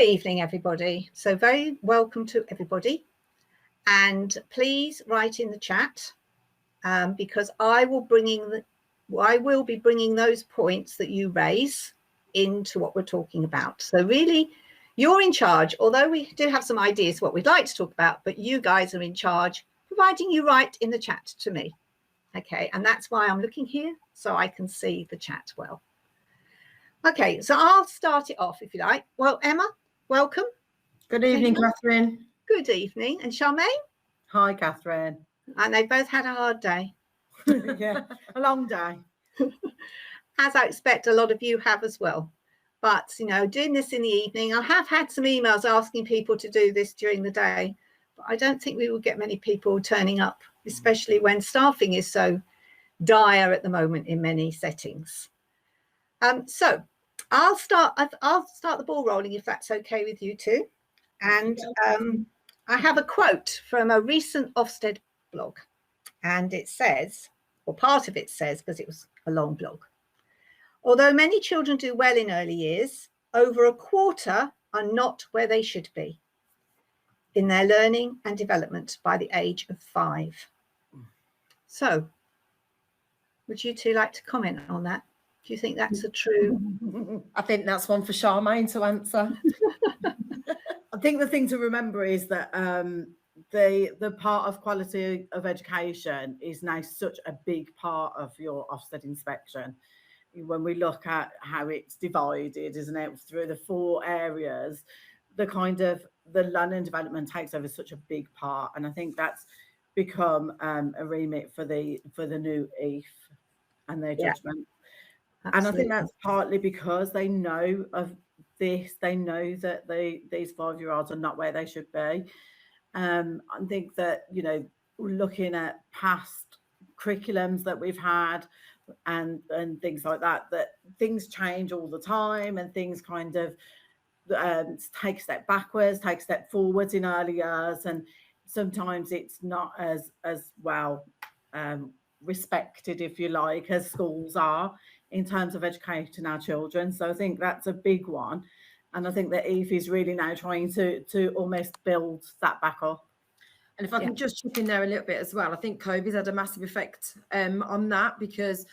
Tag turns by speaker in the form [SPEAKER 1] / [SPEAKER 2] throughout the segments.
[SPEAKER 1] evening, everybody. So very welcome to everybody. And please write in the chat because I will be bringing those points that you raise into what we're talking about. So really, you're in charge, although we do have some ideas what we'd like to talk about, but you guys are in charge, providing you write in the chat to me. Okay, and that's why I'm looking here, so I can see the chat well. Okay, so I'll start it off if you like. Well, Emma, welcome.
[SPEAKER 2] Good evening, Catherine.
[SPEAKER 1] Good evening. And Charmaine?
[SPEAKER 2] Hi, Catherine.
[SPEAKER 1] And they both had a hard day.
[SPEAKER 2] Yeah, a long day.
[SPEAKER 1] As I expect a lot of you have as well. But, you know, doing this in the evening, I have had some emails asking people to do this during the day, but I don't think we will get many people turning up, especially when staffing is so dire at the moment in many settings. So I'll start the ball rolling if that's okay with you two. And I have a quote from a recent Ofsted blog, and it says, or part of it says, because it was a long blog, although many children do well in early years, over a quarter are not where they should be in their learning and development by the age of 5. So would you two like to comment on that? Do you think that's a true?
[SPEAKER 2] I think that's one for Charmaine to answer. I think the thing to remember is that the part of quality of education is now such a big part of your Ofsted inspection. When we look at how it's divided, isn't it, through the 4 areas, the learning and development takes over such a big part, and I think that's become a remit for the new EIF and their judgment. Absolutely. And I think that's partly because they know of this. They know that these 5-year-olds are not where they should be. I think that, you know, looking at past curriculums that we've had and things like that things change all the time, and things kind of take a step backwards, take a step forwards in early years, and sometimes it's not as well respected, if you like, as schools are in terms of educating our children. So I think that's a big one, and I think that EIF is really now trying to almost build that back up.
[SPEAKER 3] And if I can just chip in there a little bit as well, I think COVID's had a massive effect on that, because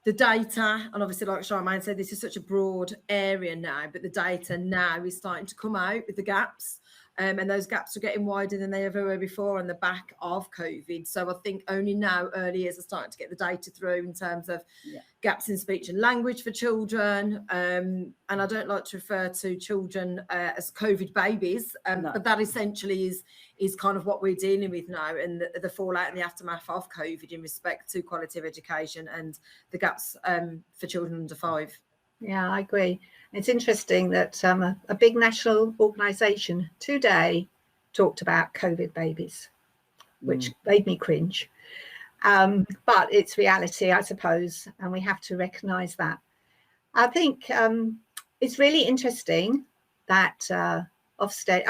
[SPEAKER 3] the data, and obviously like Charmaine said, this is such a broad area now, but the data now is starting to come out with the gaps. And those gaps are getting wider than they ever were before on the back of COVID. So I think only now early years are starting to get the data through in terms of gaps in speech and language for children. And I don't like to refer to children as COVID babies, but that essentially is kind of what we're dealing with now, and the fallout and the aftermath of COVID in respect to quality of education and the gaps for children under 5.
[SPEAKER 1] Yeah, I agree. It's interesting that a big national organisation today talked about COVID babies, which made me cringe. But it's reality, I suppose, and we have to recognise that. I think it's really interesting that Ofsted,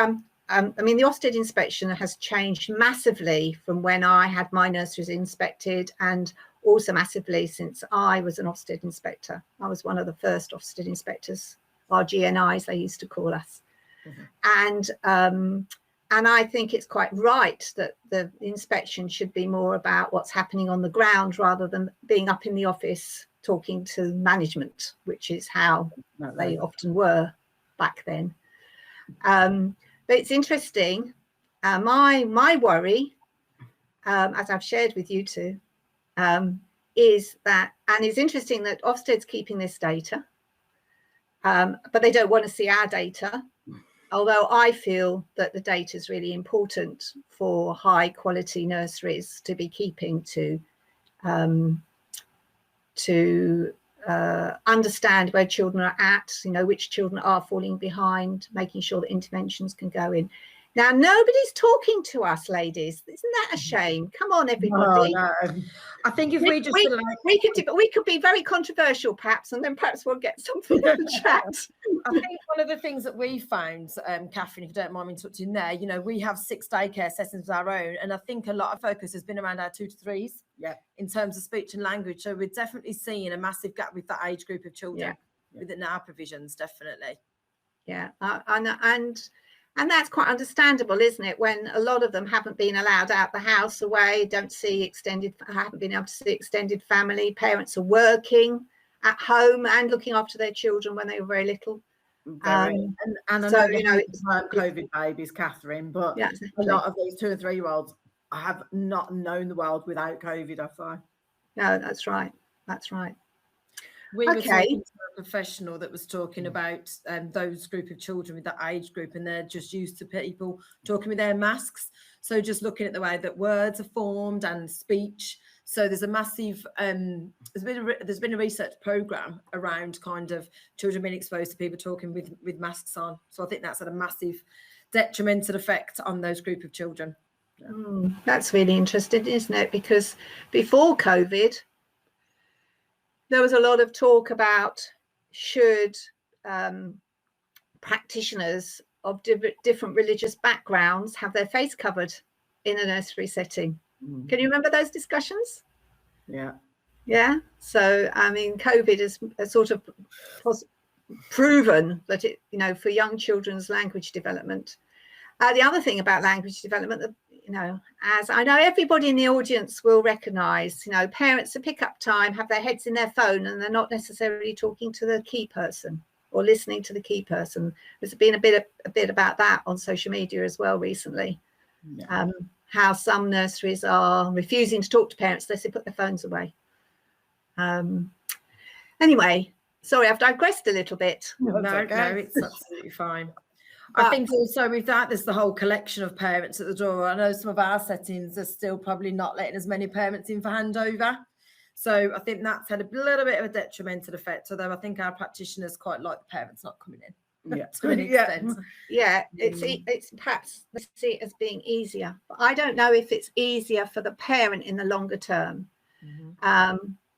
[SPEAKER 1] the Ofsted Inspection has changed massively from when I had my nurseries inspected, and also massively since I was an Ofsted Inspector. I was one of the first Ofsted Inspectors, our GNIs, they used to call us. And I think it's quite right that the inspection should be more about what's happening on the ground rather than being up in the office talking to management, which is how they often were back then. But it's interesting. My worry, as I've shared with you two, is that, and it's interesting that Ofsted's keeping this data, but they don't want to see our data, although I feel that the data is really important for high quality nurseries to be keeping to understand where children are at, you know, which children are falling behind, making sure that interventions can go in. Now, nobody's talking to us, ladies. Isn't that a shame? Come on, everybody.
[SPEAKER 2] No. I think if
[SPEAKER 1] we could be very controversial, perhaps, and then perhaps we'll get something in the chat.
[SPEAKER 3] I think one of the things that we found, Catherine, if you don't mind me touching there, you know, we have 6 daycare sessions of our own, and I think a lot of focus has been around our 2 to 3s, in terms of speech and language. So we're definitely seeing a massive gap with that age group of children within our provisions, definitely.
[SPEAKER 1] Yeah, and that's quite understandable, isn't it? When a lot of them haven't been allowed out the house away, haven't been able to see extended family. Parents are working at home and looking after their children when they were very little.
[SPEAKER 2] And I know,
[SPEAKER 1] so,
[SPEAKER 2] it's COVID babies, Catherine, but
[SPEAKER 1] yeah,
[SPEAKER 2] a lot of these 2 and 3 year olds have not known the world without COVID, I find.
[SPEAKER 1] No, that's right. That's right.
[SPEAKER 3] We were talking to a professional that was talking about those group of children with that age group, and they're just used to people talking with their masks. So just looking at the way that words are formed and speech. So there's a massive, there's been a research program around kind of children being exposed to people talking with masks on. So I think that's had a massive detrimental effect on those group of children.
[SPEAKER 1] That's really interesting, isn't it? Because before COVID, there was a lot of talk about should practitioners of different religious backgrounds have their face covered in a nursery setting. Can you remember those discussions? Yeah. So I mean, COVID has sort of proven that it, for young children's language development. The other thing about language development, as I know everybody in the audience will recognise, parents at pick-up time have their heads in their phone and they're not necessarily talking to the key person or listening to the key person. There's been a bit about that on social media as well recently. How some nurseries are refusing to talk to parents unless they put their phones away. Anyway, sorry, I've digressed a little bit.
[SPEAKER 3] No, it's absolutely fine. I think also with that, there's the whole collection of parents at the door. I know some of our settings are still probably not letting as many parents in for handover. So I think that's had a little bit of a detrimental effect, although I think our practitioners quite like the parents not coming in. To an extent.
[SPEAKER 1] It's perhaps they see it as being easier, but I don't know if it's easier for the parent in the longer term.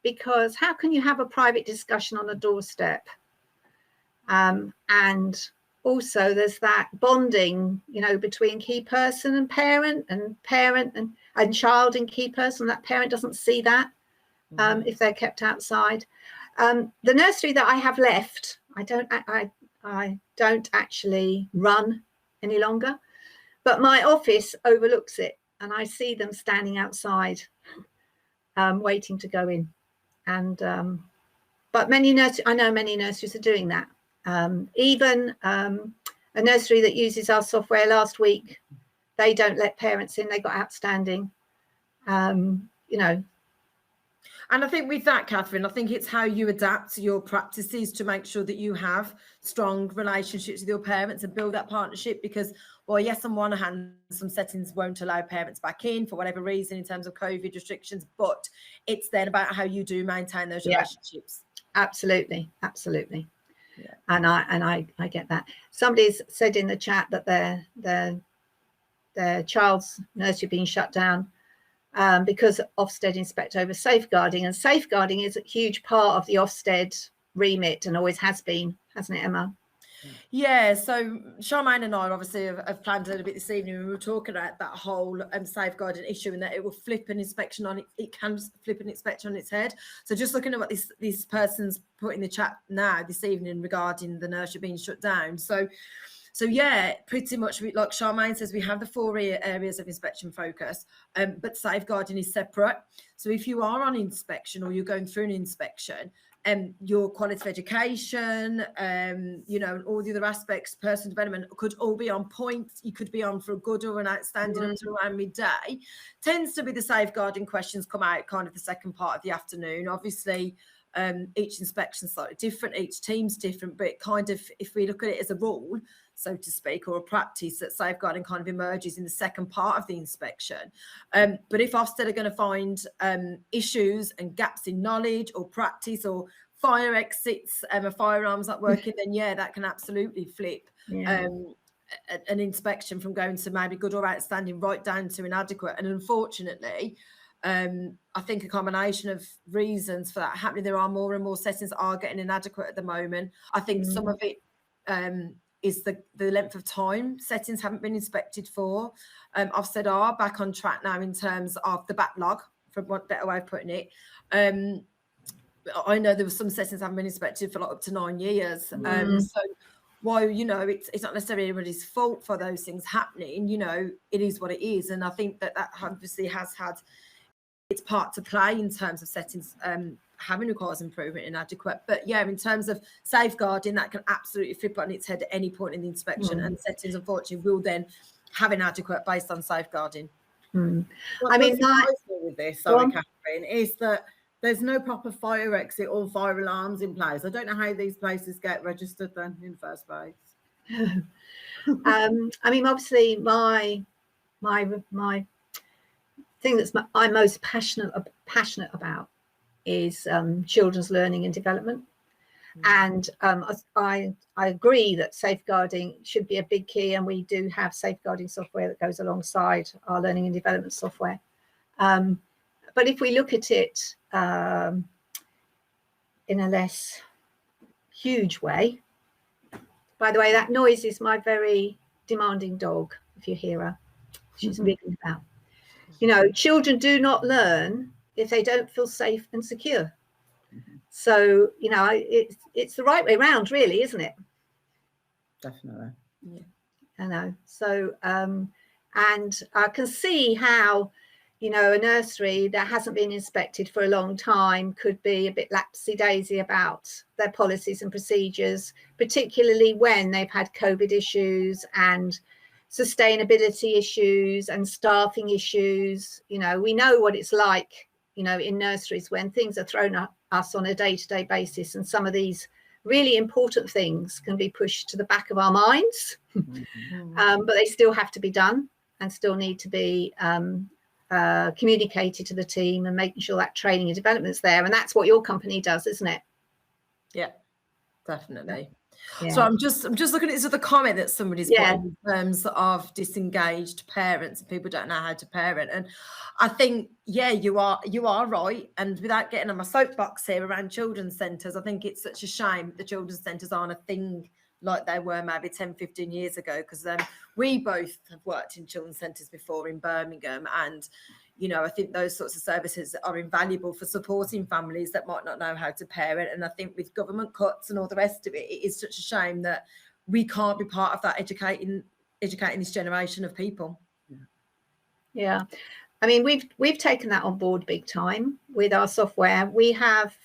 [SPEAKER 1] Because how can you have a private discussion on a doorstep? And also there's that bonding, between key person and parent and child and key person. That parent doesn't see that if they're kept outside. The nursery that I have left, I don't actually run any longer, but my office overlooks it and I see them standing outside waiting to go in. And but I know many nurseries are doing that. Even a nursery that uses our software last week, they don't let parents in. They got outstanding,
[SPEAKER 3] And I think with that, Catherine, I think it's how you adapt your practices to make sure that you have strong relationships with your parents and build that partnership. Because, well, yes, on one hand, some settings won't allow parents back in for whatever reason in terms of COVID restrictions, but it's then about how you do maintain those relationships.
[SPEAKER 1] Absolutely. Yeah. And I get that. Somebody's said in the chat that their child's nursery being shut down because Ofsted Inspector over safeguarding, and safeguarding is a huge part of the Ofsted remit and always has been, hasn't it, Emma?
[SPEAKER 3] Yeah, so Charmaine and I obviously have planned a little bit this evening. We were talking about that whole safeguarding issue and that it will flip an inspection on it. It can flip an inspection on its head. So just looking at what this person's put in the chat now this evening regarding the nursery being shut down. So yeah, pretty much like Charmaine says, we have the 4 areas of inspection focus, but safeguarding is separate. So if you are on inspection or you're going through an inspection, your quality of education, and all the other aspects, personal development could all be on point. You could be on for a good or an outstanding up to around midday. Tends to be the safeguarding questions come out kind of the second part of the afternoon. Obviously, each inspection is slightly different, each team's different, but kind of if we look at it as a rule, so to speak, or a practice, that safeguarding kind of emerges in the second part of the inspection. But if Ofsted are going to find issues and gaps in knowledge or practice or fire exits or firearms not working, then that can absolutely flip an inspection from going to maybe good or outstanding right down to inadequate. And unfortunately, I think a combination of reasons for that happening. There are more and more settings that are getting inadequate at the moment. I think some of it is the length of time settings haven't been inspected for. Ofsted are back on track now in terms of the backlog, for one better way of putting it. I know there were some settings haven't been inspected for up to 9 years. So while, you know, it's not necessarily anybody's fault for those things happening, you know, it is what it is. And I think that obviously has had its part to play in terms of settings having requires improvement inadequate. But yeah, in terms of safeguarding, that can absolutely flip on its head at any point in the inspection, and settings unfortunately will then have inadequate based on safeguarding.
[SPEAKER 2] I mean, with this, sorry, Catherine, is that there's no proper fire exit or fire alarms in place. I don't know how these places get registered then in the first place.
[SPEAKER 1] I mean, obviously, my thing I'm most passionate about is children's learning and development. And I agree that safeguarding should be a big key, and we do have safeguarding software that goes alongside our learning and development software. But if we look at it in a less huge way, by the way, that noise is my very demanding dog, if you hear her. She's wiggling about. You know, children do not learn if they don't feel safe and secure. So, you know, it's the right way round, really, isn't it?
[SPEAKER 2] Definitely.
[SPEAKER 1] Yeah. I know. So, and I can see how, you know, a nursery that hasn't been inspected for a long time could be a bit lapsy-daisy about their policies and procedures, particularly when they've had COVID issues and sustainability issues and staffing issues. You know, we know what it's like, you know, in nurseries when things are thrown at us on a day-to-day basis, and some of these really important things can be pushed to the back of our minds, but they still have to be done and still need to be communicated to the team, and making sure that training and development's there. And that's what your company does, isn't it?
[SPEAKER 3] Yeah, definitely.
[SPEAKER 1] Yeah.
[SPEAKER 3] So I'm just looking at this other comment that somebody's put in terms of disengaged parents and people don't know how to parent. And I think, yeah, you are right. And without getting on my soapbox here around children's centres, I think it's such a shame that the children's centres aren't a thing like they were maybe 10, 15 years ago, because we both have worked in children's centres before in Birmingham, and you know, I think those sorts of services are invaluable for supporting families that might not know how to parent. And I think with government cuts and all the rest of it, it is such a shame that we can't be part of that educating this generation of people.
[SPEAKER 1] Yeah, I mean, we've taken that on board big time with our software. We have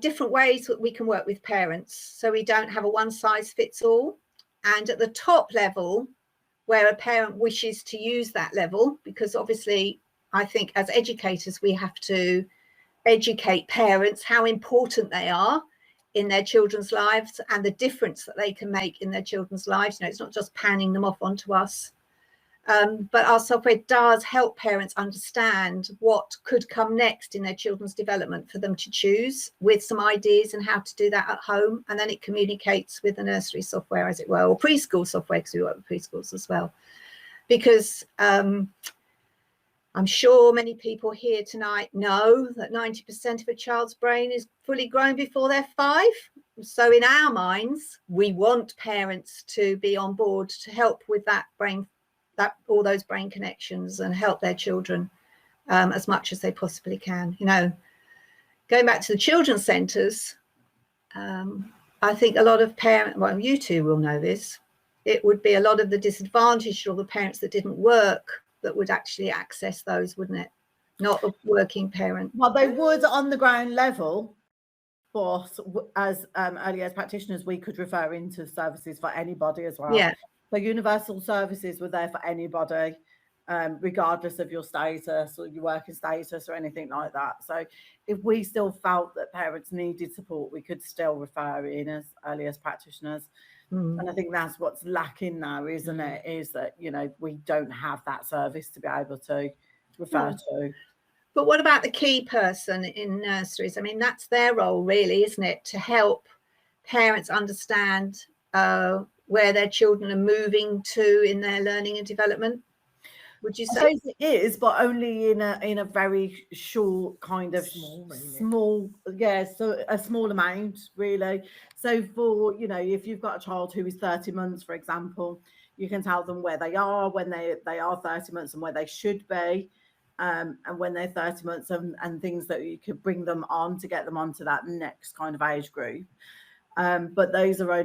[SPEAKER 1] different ways that we can work with parents, so we don't have a one size fits all. And at the top level, where a parent wishes to use that level, because obviously I think as educators we have to educate parents how important they are in their children's lives and the difference that they can make in their children's lives. You know, it's not just panning them off onto us. But our software does help parents understand what could come next in their children's development for them to choose, with some ideas and how to do that at home. And then it communicates with the nursery software, as it were, or preschool software, because we work with preschools as well. Because I'm sure many people here tonight know that 90% of a child's brain is fully grown before they're 5. So in our minds, we want parents to be on board to help with all those brain connections and help their children as much as they possibly can. You know, going back to the children's centres, I think a lot of parents, well, you two will know this, it would be a lot of the disadvantaged or the parents that didn't work that would actually access those, wouldn't it? Not a working parent.
[SPEAKER 2] Well, they would on the ground level, but as early years practitioners, we could refer into services for anybody as well.
[SPEAKER 1] Yeah.
[SPEAKER 2] So universal services were there for anybody, regardless of your status or your working status or anything like that. So if we still felt that parents needed support, we could still refer in as early years practitioners. And I think that's what's lacking now, isn't it? Is that, you know, we don't have that service to be able to refer to.
[SPEAKER 1] But what about the key person in nurseries? I mean, that's their role, really, isn't it? To help parents understand where their children are moving to in their learning and development. Would you say?
[SPEAKER 2] I suppose it is, but only in a very short kind of small, so a small amount, really. So for, you know, if you've got a child who is 30 months, for example, you can tell them where they are when they are 30 months and where they should be. and when they're 30 months and things that you could bring them on to get them onto that next kind of age group. But those are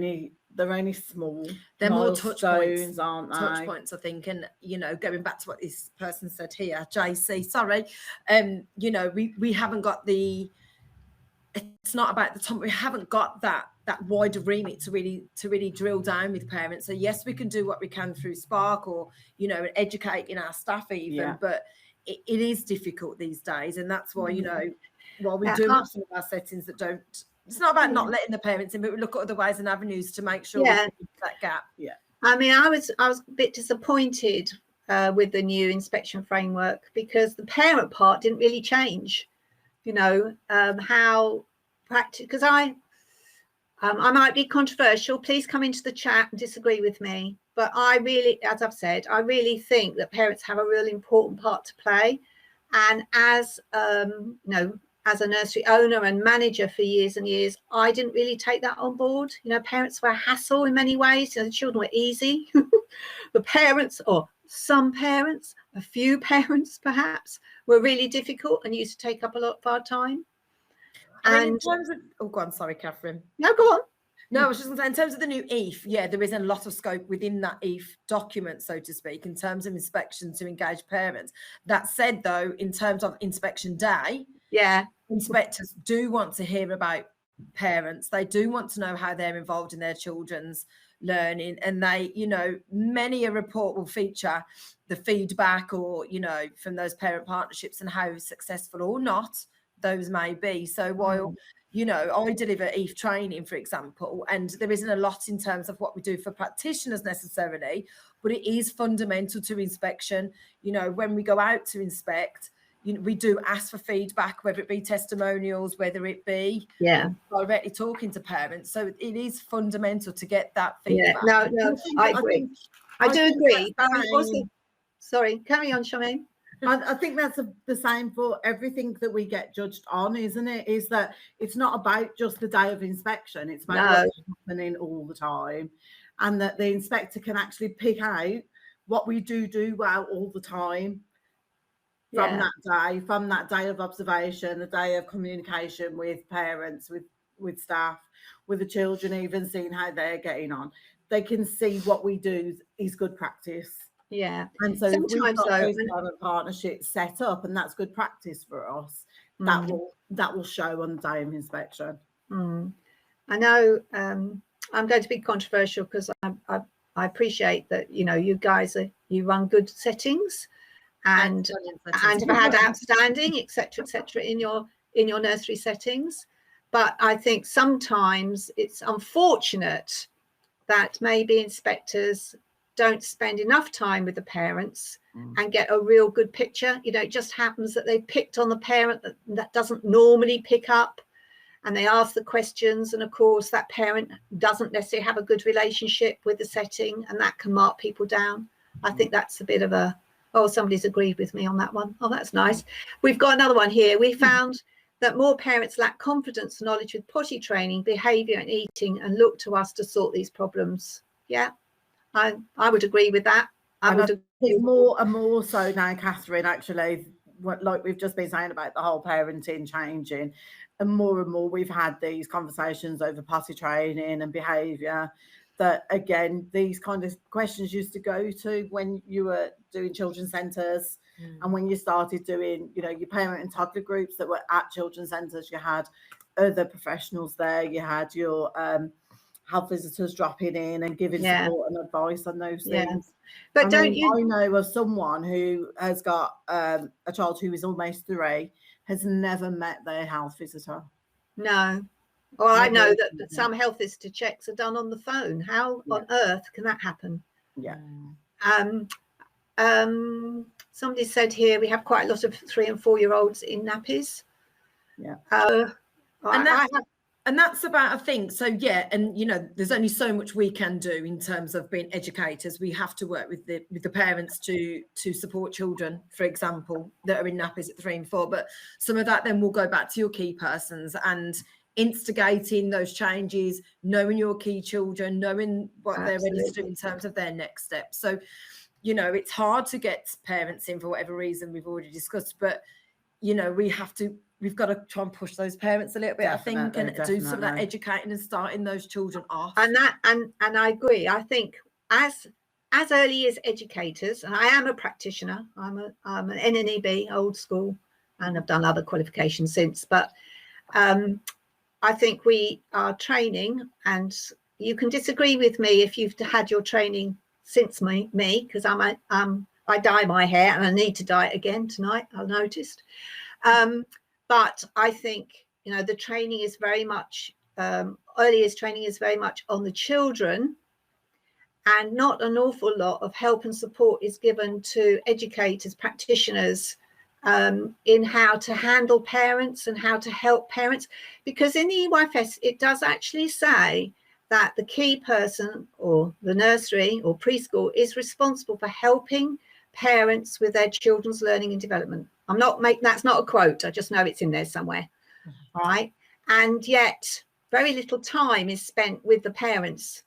[SPEAKER 2] they're only small.
[SPEAKER 3] They're more touch points,
[SPEAKER 2] aren't they?
[SPEAKER 3] Touch points, I think. And, you know, going back to what this person said here, JC, sorry, you know, we haven't got it's not about the time, we haven't got that wider remit to really drill down with parents. So yes, we can do what we can through Spark, or, you know, educating our staff even, but it is difficult these days. And that's why, you know, while we do have some of our settings that don't, it's not about not letting the parents in, but we look at other ways and avenues to make sure we can bridge that gap. Yeah.
[SPEAKER 1] I mean, I was a bit disappointed with the new inspection framework, because the parent part didn't really change. You know, how practice, because I might be controversial. Please come into the chat and disagree with me. But I really, as I've said, I really think that parents have a really important part to play. And as, you know, as a nursery owner and manager for years and years, I didn't really take that on board. You know, parents were a hassle in many ways. You know, the children were easy. The parents, or some parents, a few parents perhaps, were really difficult and used to take up a lot of our time.
[SPEAKER 3] And in terms of, oh, go on, sorry, Catherine.
[SPEAKER 1] No, go on.
[SPEAKER 3] No, I was just going to say, in terms of the new EIF, yeah, there is a lot of scope within that EIF document, so to speak, in terms of inspection to engage parents. That said, though, in terms of inspection day, inspectors do want to hear about parents. They do want to know how they're involved in their children's learning. And they, you know, many a report will feature the feedback, or, you know, from those parent partnerships, and how successful or not those may be. So while, you know, I deliver EIF training, for example, and there isn't a lot in terms of what we do for practitioners necessarily, but it is fundamental to inspection. You know, when we go out to inspect, you know, we do ask for feedback, whether it be testimonials, whether it be directly talking to parents. So it is fundamental to get that feedback.
[SPEAKER 1] Yeah, no, I agree. I do agree. But also, sorry, carry on, Charmaine.
[SPEAKER 2] I think that's the same for everything that we get judged on, isn't it? Is that it's not about just the day of inspection. It's about what's happening all the time, and that the inspector can actually pick out what we do well all the time from that day of observation, the day of communication with parents, with staff, with the children, even seeing how they're getting on. They can see what we do is good practice.
[SPEAKER 1] Yeah,
[SPEAKER 2] and so sometimes we've got those kind of partnerships set up, and that's good practice for us. That will show on the day of inspection.
[SPEAKER 1] I know I'm going to be controversial, because I appreciate that, you know, you guys you run good settings and have had outstanding etc in your nursery settings, but I think sometimes it's unfortunate that maybe inspectors don't spend enough time with the parents and get a real good picture. You know, it just happens that they picked on the parent that doesn't normally pick up, and they ask the questions, and of course that parent doesn't necessarily have a good relationship with the setting, and that can mark people down. I think that's a bit of a, oh, somebody's agreed with me on that one. Oh, that's nice. We've got another one here. We found that more parents lack confidence and knowledge with potty training, behaviour and eating, and look to us to sort these problems. Yeah, I would agree with that. I would agree
[SPEAKER 2] more and more so now, Catherine, actually, like we've just been saying about the whole parenting changing, and more we've had these conversations over potty training and behaviour, that again, these kind of questions used to go to when you were doing children's centres, and when you started doing, you know, your parent and toddler groups that were at children's centres, you had other professionals there, you had your health visitors dropping in and giving support and advice on those things.
[SPEAKER 1] But I
[SPEAKER 2] know of someone who has got a child who is almost 3, has never met their health visitor.
[SPEAKER 1] No. Well, I know that some health visitor checks are done on the phone. How on earth can that happen?
[SPEAKER 2] Yeah.
[SPEAKER 1] Somebody said here we have quite a lot of 3 and 4-year-olds in nappies.
[SPEAKER 2] Yeah.
[SPEAKER 3] And that's about, I think, so yeah, and you know, there's only so much we can do in terms of being educators. We have to work with the parents to support children, for example, that are in nappies at 3 and 4. But some of that then will go back to your key persons and instigating those changes, knowing your key children, knowing what they're ready to do in terms of their next steps. So you know, it's hard to get parents in for whatever reason we've already discussed, but, you know, we've got to try and push those parents a little bit,
[SPEAKER 2] Definitely,
[SPEAKER 3] I think, and do some of that
[SPEAKER 2] definitely.
[SPEAKER 3] educating and starting those children off.
[SPEAKER 1] And I agree. I think as early years educators, and I am a practitioner, I'm an NNEB, old school, and I've done other qualifications since, but I think we are training, and you can disagree with me if you've had your training since me, because I dye my hair and I need to dye it again tonight, I noticed. But I think, you know, the training is very much, early years training is very much on the children, and not an awful lot of help and support is given to educators, practitioners, in how to handle parents and how to help parents. Because in the EYFS, it does actually say that the key person or the nursery or preschool is responsible for helping parents with their children's learning and development. I'm not making, that's not a quote, I just know it's in there somewhere. All right. And yet very little time is spent with the parents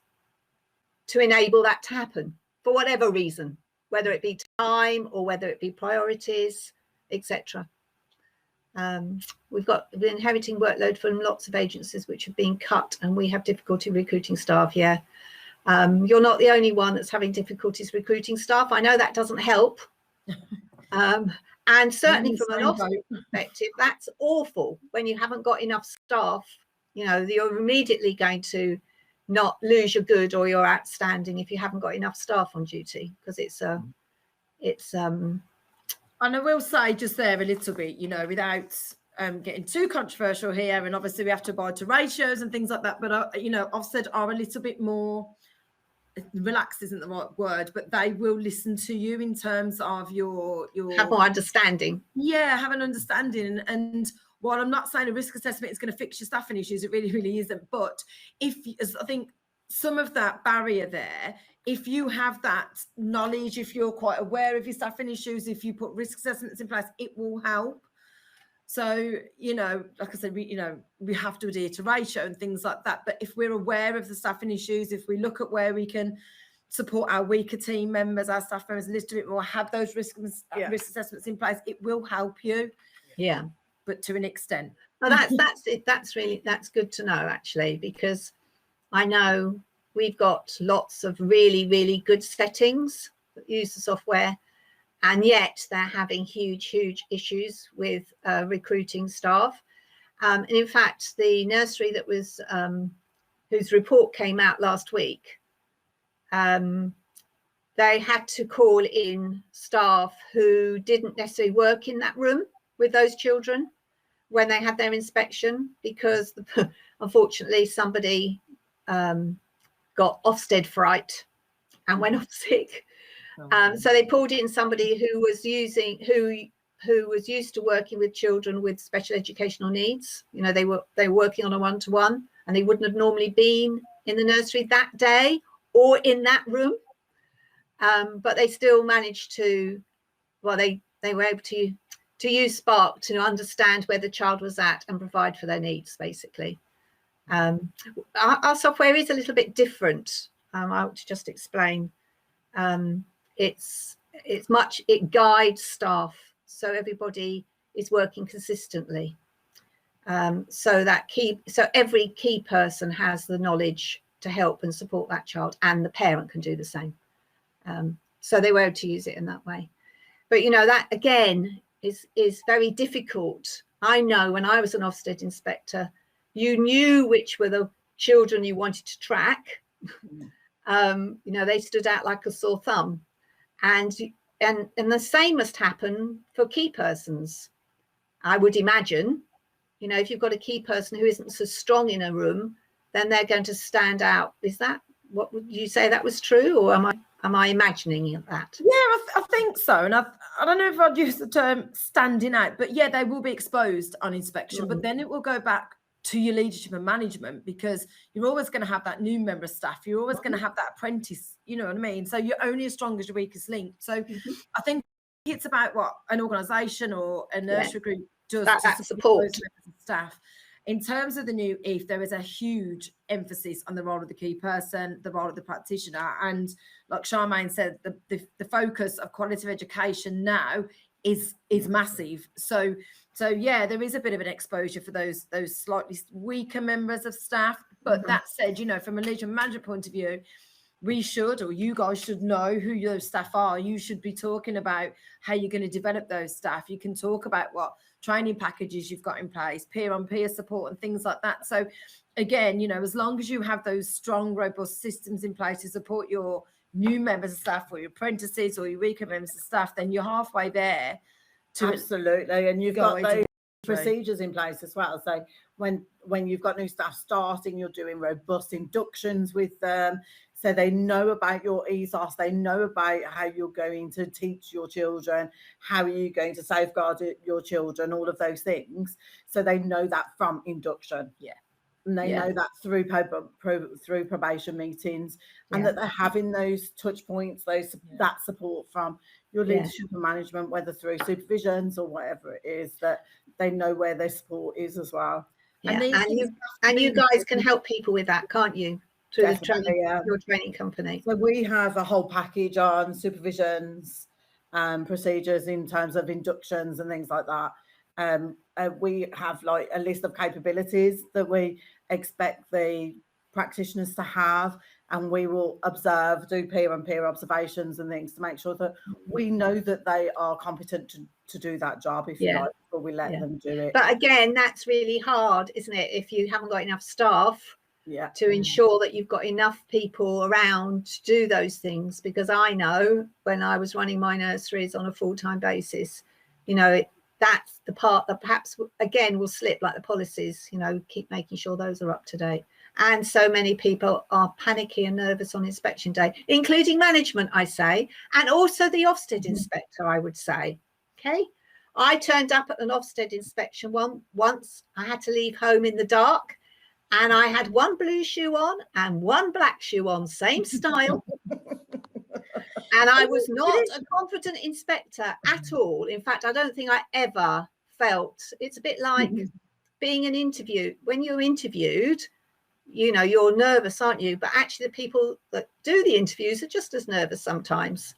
[SPEAKER 1] to enable that to happen for whatever reason, whether it be time or whether it be priorities, etc. We're inheriting workload from lots of agencies which have been cut, and we have difficulty recruiting staff. Yeah. You're not the only one that's having difficulties recruiting staff. I know that doesn't help. And certainly from an Ofsted perspective, that's awful when you haven't got enough staff. You know, you're immediately going to not lose your good or your outstanding if you haven't got enough staff on duty, because it's and
[SPEAKER 3] I will say just there a little bit, you know, without getting too controversial here, and obviously we have to abide to ratios and things like that, but you know, Ofsted are a little bit more relaxed, isn't the right word, but they will listen to you in terms of your
[SPEAKER 1] have more understanding.
[SPEAKER 3] Yeah, have an understanding. And while I'm not saying a risk assessment is going to fix your staffing issues, it really, really isn't. But I think some of that barrier there, if you have that knowledge, if you're quite aware of your staffing issues, if you put risk assessments in place, it will help. So, you know, like I said, we have to adhere to ratio and things like that. But if we're aware of the staffing issues, if we look at where we can support our weaker team members, our staff members a little bit more, have those risk assessments in place, it will help you.
[SPEAKER 1] Yeah.
[SPEAKER 3] But to an extent.
[SPEAKER 1] Well, that's it. That's good to know, actually, because I know we've got lots of really, really good settings that use the software, and yet they're having huge issues with recruiting staff. And in fact, the nursery that was whose report came out last week, they had to call in staff who didn't necessarily work in that room with those children when they had their inspection, because unfortunately somebody got Ofsted fright and went off sick. So they pulled in somebody who was used to working with children with special educational needs. You know, they were working on a one-to-one, and they wouldn't have normally been in the nursery that day or in that room. But they still managed to, well, they were able to use Spark to understand where the child was at and provide for their needs, basically. Our software is a little bit different. I want to just explain. It guides staff, so everybody is working consistently. So every key person has the knowledge to help and support that child, and the parent can do the same. So they were able to use it in that way. But you know, that again is very difficult. I know when I was an Ofsted inspector, you knew which were the children you wanted to track. You know, they stood out like a sore thumb, and the same must happen for key persons, I would imagine. You know, if you've got a key person who isn't so strong in a room, then they're going to stand out. Is that, what would you say, that was true, or am I imagining that?
[SPEAKER 3] Yeah, I think so. And I don't know if I'd use the term standing out, but yeah, they will be exposed on inspection, but then it will go back to your leadership and management, because you're always going to have that new member of staff. You're always going to have that apprentice, you know what I mean? So you're only as strong as your weakest link. So I think it's about what an organisation or a nursery group does
[SPEAKER 1] that
[SPEAKER 3] to
[SPEAKER 1] support
[SPEAKER 3] staff. in terms of the new EIF, there is a huge emphasis on the role of the key person, the role of the practitioner. And like Charmaine said, the focus of quality of education now is massive. So yeah, there is a bit of an exposure for those slightly weaker members of staff. But that said, you know, from a leadership management point of view, we should, or you guys should know who those staff are. You should be talking about how you're going to develop those staff. You can talk about what training packages you've got in place, peer-on-peer support and things like that. So again, you know, as long as you have those strong, robust systems in place to support your new members of staff or your apprentices or your weaker members of staff, then you're halfway there.
[SPEAKER 2] Absolutely. And you've got those procedures in place as well. So when you've got new staff starting, you're doing robust inductions with them. So they know about your ethos, they know about how you're going to teach your children, how are you going to safeguard your children, all of those things. So they know that from induction.
[SPEAKER 3] Yeah.
[SPEAKER 2] And they know that through probation meetings, and that they're having those touch points, that support from your leadership and management, whether through supervisions or whatever it is, that they know where their support is as well.
[SPEAKER 1] Yeah. And you guys can help people with that, can't you? Through your training company.
[SPEAKER 2] So we have a whole package on supervisions, procedures in terms of inductions and things like that. We have like a list of capabilities that we expect the practitioners to have, and we will do peer-on-peer observations and things to make sure that we know that they are competent to do that job, if you like, before we let them do it.
[SPEAKER 1] But again, that's really hard, isn't it, if you haven't got enough staff to ensure that you've got enough people around to do those things. Because I know when I was running my nurseries on a full-time basis, you know, that's the part that perhaps again will slip, like the policies, you know, keep making sure those are up to date. And so many people are panicky and nervous on inspection day, including management, I say, and also the Ofsted Inspector, I would say. Okay, I turned up at an Ofsted inspection once. I had to leave home in the dark, and I had one blue shoe on and one black shoe on, same style. And I was not a confident inspector at all. In fact, I don't think I ever felt, it's a bit like being an interview. When you're interviewed, you know, you're nervous, aren't you? But actually the people that do the interviews are just as nervous sometimes.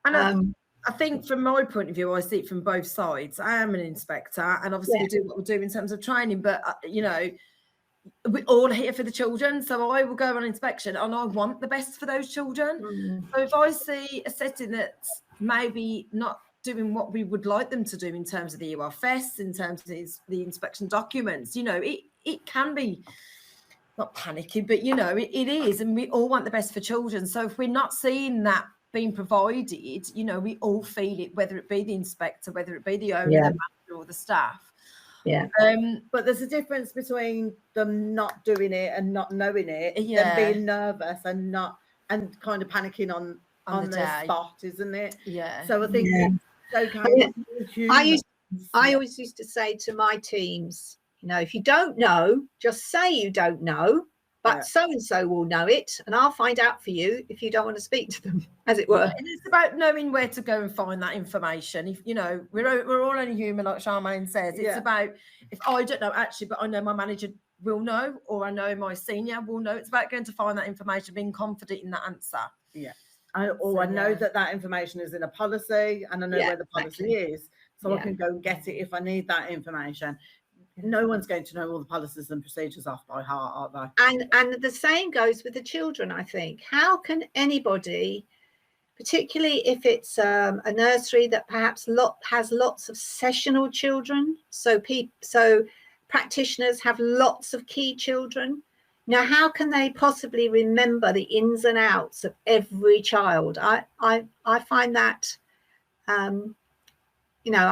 [SPEAKER 3] And I think from my point of view, I see it from both sides. I am an inspector, and obviously we do what we do in terms of training, but, you know, we're all here for the children. So I will go on inspection and I want the best for those children. So if I see a setting that's maybe not doing what we would like them to do in terms of the URFS, in terms of the inspection documents, you know, it can be not panicky, but, you know, it is. And we all want the best for children. So if we're not seeing that being provided, you know, we all feel it, whether it be the inspector, whether it be the owner, the manager or the staff.
[SPEAKER 2] But there's a difference between them not doing it and not knowing it, and being nervous and kind of panicking on the spot, isn't it? So I think it's okay.
[SPEAKER 1] I always used to say to my teams, you know, if you don't know, just say you don't know, but so-and-so will know it, and I'll find out for you if you don't want to speak to them, as it were.
[SPEAKER 3] And it's about knowing where to go and find that information. If, you know, we're all only human, like Charmaine says. It's about, if I don't know actually, but I know my manager will know, or I know my senior will know. It's about going to find that information, being confident in that answer.
[SPEAKER 2] I know that information is in a policy, and I know where the policy is, so I can go and get it if I need that information. No one's going to know all the policies and procedures off by heart, are they?
[SPEAKER 1] And the same goes with the children, I think. How can anybody, particularly if it's a nursery that perhaps has lots of sessional children, so practitioners have lots of key children. Now, how can they possibly remember the ins and outs of every child? I find that, you know,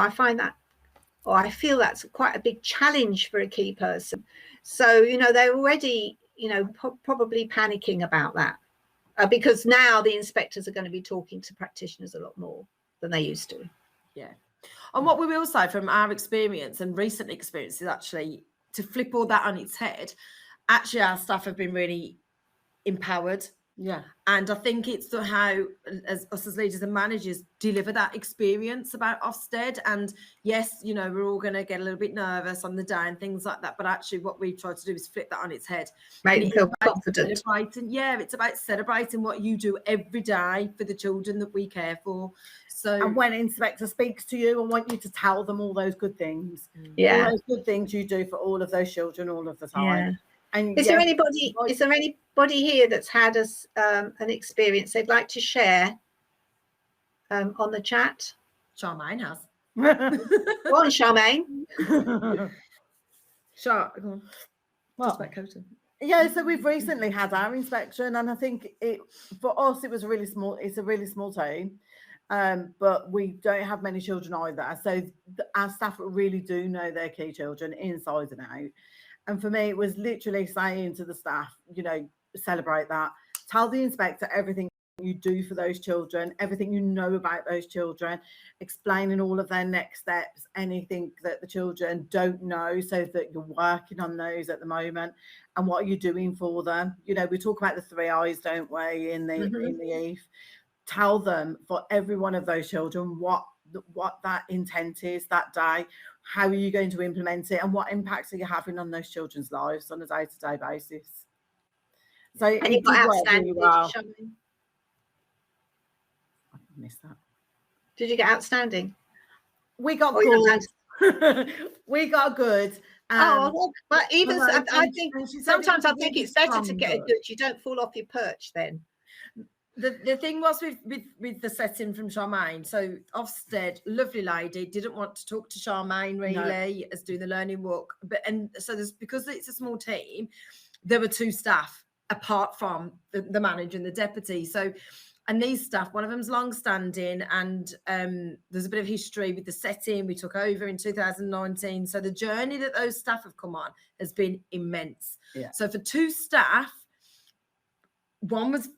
[SPEAKER 1] I feel that's quite a big challenge for a key person. So, you know, they're already, you know, probably panicking about that because now the inspectors are going to be talking to practitioners a lot more than they used to.
[SPEAKER 3] And what we will say from our experience and recent experience is actually to flip all that on its head. Actually, our staff have been really empowered
[SPEAKER 2] Yeah.
[SPEAKER 3] And I think it's how as us as leaders and managers deliver that experience about Ofsted. And yes, you know, we're all going to get a little bit nervous on the day and things like that. But actually what we try to do is flip that on its head.
[SPEAKER 1] Make them feel confident.
[SPEAKER 3] It's about celebrating what you do every day for the children that we care for. So,
[SPEAKER 2] and when Inspector speaks to you, I want you to tell them all those good things.
[SPEAKER 1] Yeah.
[SPEAKER 2] All those good things you do for all of those children all of the time.
[SPEAKER 1] Yeah.
[SPEAKER 2] And
[SPEAKER 1] Is there anybody here that's had an experience they'd like to share on the chat?
[SPEAKER 3] Charmaine has.
[SPEAKER 1] Go on, Charmaine.
[SPEAKER 2] Yeah, so we've recently had our inspection, and I think for us it was a really small team, but we don't have many children either, so our staff really do know their key children inside and out. And for me, it was literally saying to the staff, you know, celebrate that, tell the inspector everything you do for those children, everything you know about those children, explaining all of their next steps, anything that the children don't know, so that you're working on those at the moment, and what are you doing for them. You know, we talk about the 3 I's, don't we, in the EVE. Tell them for every one of those children what that intent is that day, how are you going to implement it, and what impacts are you having on those children's lives on a day-to-day basis. So
[SPEAKER 1] and you got outstanding,
[SPEAKER 2] really well. I missed that.
[SPEAKER 1] Did you get outstanding?
[SPEAKER 2] We got good. We got good.
[SPEAKER 1] But even I think sometimes I think it's better to get a good. You don't fall off your perch then.
[SPEAKER 3] The thing was with the setting from Charmaine, so Ofsted, lovely lady, didn't want to talk to Charmaine really as doing the learning walk, so because it's a small team, there were 2 staff apart from the manager and the deputy. So, and these staff, one of them's long-standing, and there's a bit of history with the setting. We took over in 2019, so the journey that those staff have come on has been immense.
[SPEAKER 2] Yeah.
[SPEAKER 3] So for 2 staff, one was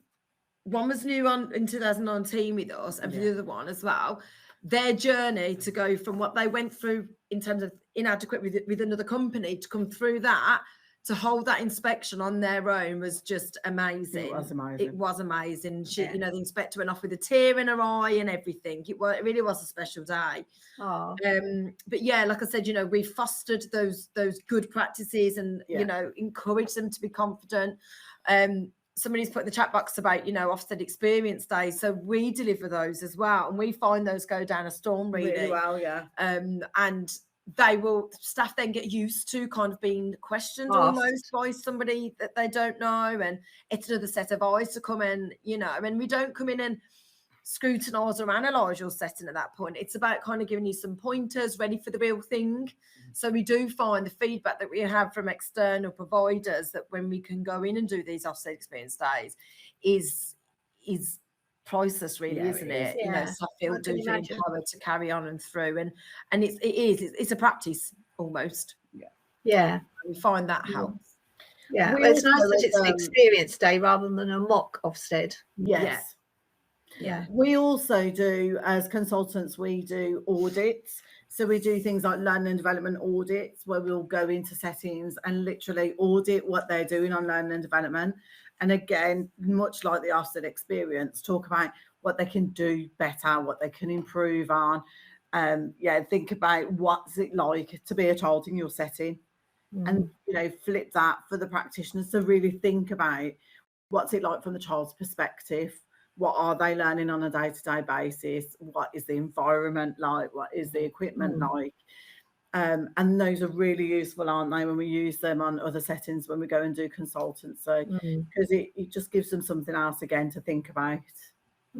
[SPEAKER 3] new in 2019 with us, and for the other one as well, their journey to go from what they went through in terms of inadequate with another company to come through that, to hold that inspection on their own was just amazing. It was amazing. She, you know, the inspector went off with a tear in her eye and everything. It really was a special day. But yeah, like I said, you know, we fostered those good practices and you know, encouraged them to be confident. Somebody's put in the chat box about, you know, Ofsted experience days, so we deliver those as well, and we find those go down a storm really
[SPEAKER 2] well.
[SPEAKER 3] And staff then get used to kind of being questioned almost by somebody that they don't know, and it's another set of eyes to come in, you know. I mean, we don't come in and scrutinise or analyse your setting at that point. It's about kind of giving you some pointers ready for the real thing. So we do find the feedback that we have from external providers that when we can go in and do these Ofsted experience days is priceless, really, isn't it? You know, so I feel empowered to carry on and through, and it's a practice almost.
[SPEAKER 1] Yeah,
[SPEAKER 3] we find that helps.
[SPEAKER 1] Yeah, well, it's nice that it's an experience day rather than a mock Ofsted.
[SPEAKER 2] Yes.
[SPEAKER 1] Yeah.
[SPEAKER 2] We also do, as consultants, we do audits. So we do things like learning and development audits, where we'll go into settings and literally audit what they're doing on learning and development. And again, much like the Ofsted experience, talk about what they can do better, what they can improve on. Think about what's it like to be a child in your setting, and, you know, flip that for the practitioners to really think about what's it like from the child's perspective. What are they learning on a day-to-day basis? What is the environment like? What is the equipment like? And those are really useful, aren't they, when we use them on other settings when we go and do consultants. So because it just gives them something else again to think about.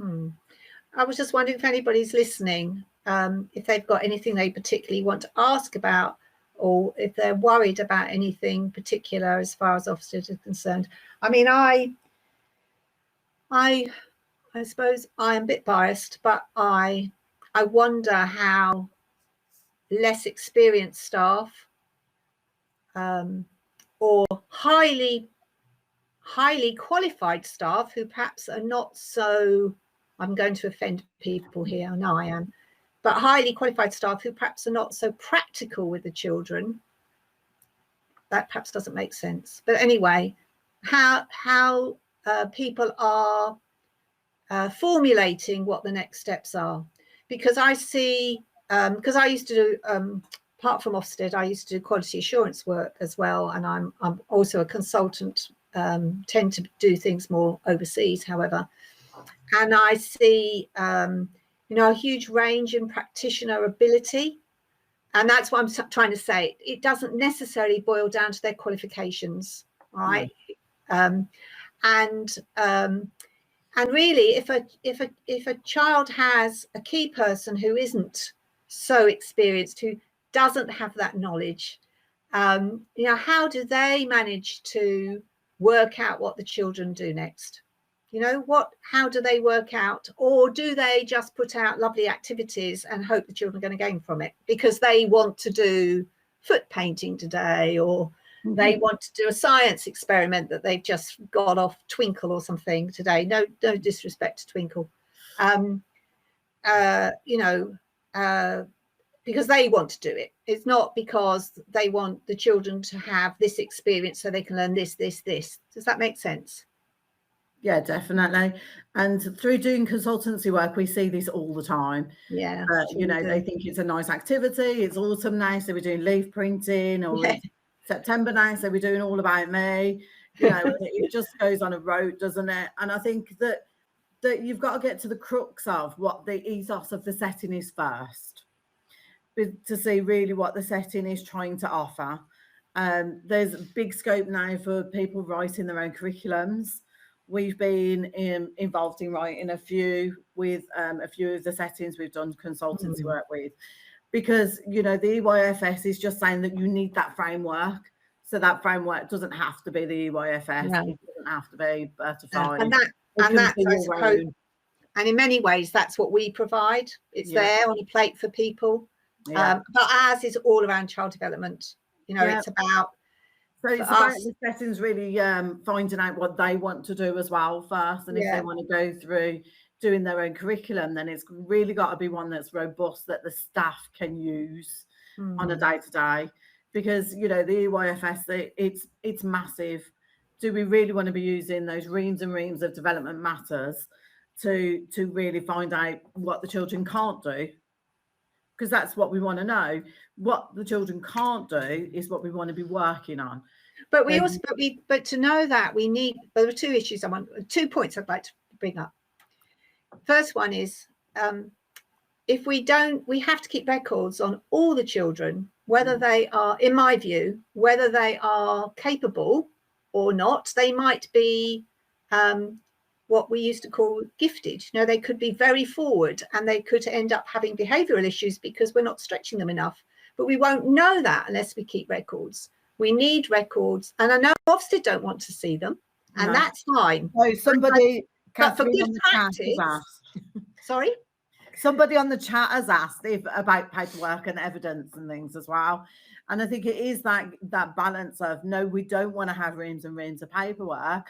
[SPEAKER 1] I was just wondering if anybody's listening, if they've got anything they particularly want to ask about, or if they're worried about anything particular as far as Ofsted is concerned. I mean, I suppose I am a bit biased, but I wonder how less experienced staff or highly qualified staff who perhaps are not so, I'm going to offend people here, I know I am, but highly qualified staff who perhaps are not so practical with the children. That perhaps doesn't make sense. But anyway, how people are formulating what the next steps are. Because I see, because I used to do, apart from Ofsted, I used to do quality assurance work as well, and I'm also a consultant, tend to do things more overseas, however. And I see, you know, a huge range in practitioner ability. And that's what I'm trying to say. It doesn't necessarily boil down to their qualifications, right? No. And really, if a child has a key person who isn't so experienced, who doesn't have that knowledge, you know, how do they manage to work out what the children do next? You know, how do they work out? Or do they just put out lovely activities and hope the children are going to gain from it because they want to do foot painting today, or they want to do a science experiment that they've just got off Twinkle or something today? No disrespect to Twinkle. You know, because they want to do it. It's not because they want the children to have this experience so they can learn this. Does that make sense?
[SPEAKER 2] Yeah, definitely. And through doing consultancy work, we see this all the time.
[SPEAKER 1] Yeah.
[SPEAKER 2] You know, they think it's a nice activity. It's autumn now, so we're doing leaf printing, or it's September now, so we're doing All About Me. You know, it just goes on a road, doesn't it? And I think that you've got to get to the crux of what the ethos of the setting is first, to see really what the setting is trying to offer. There's big scope now for people writing their own curriculums. We've been involved in writing a few with a few of the settings we've done consultancy work with, because, you know, the EYFS is just saying that you need that framework. So that framework doesn't have to be the EYFS. No. It doesn't have to be certified.
[SPEAKER 1] And that's I suppose, and in many ways, that's what we provide. It's there on a plate for people. But ours is all around child development. You know, it's about. So it's about the settings really finding out what they want to do as well first. And if they want to go through doing their own curriculum, then it's really got to be one that's robust, that the staff can use on a day-to-day. Because, you know, the EYFS, it's massive. Do we really want to be using those reams and reams of development matters to really find out what the children can't do? Because that's what we want to know. What the children can't do is what we want to be working on. But we also, but to know that, we need. There are 2 issues. 2 points I'd like to bring up. First one is, if we don't, we have to keep records on all the children, whether they are, in my view, whether they are capable or not. They might be what we used to call gifted. You know, they could be very forward and they could end up having behavioural issues because we're not stretching them enough. But we won't know that unless we keep records. We need records. And I know Ofsted don't want to see them, and that's fine.
[SPEAKER 2] So somebody,
[SPEAKER 1] but for good practice, sorry?
[SPEAKER 2] Somebody on the chat has asked about paperwork and evidence and things as well. And I think it is that balance of, no, we don't want to have reams and reams of paperwork,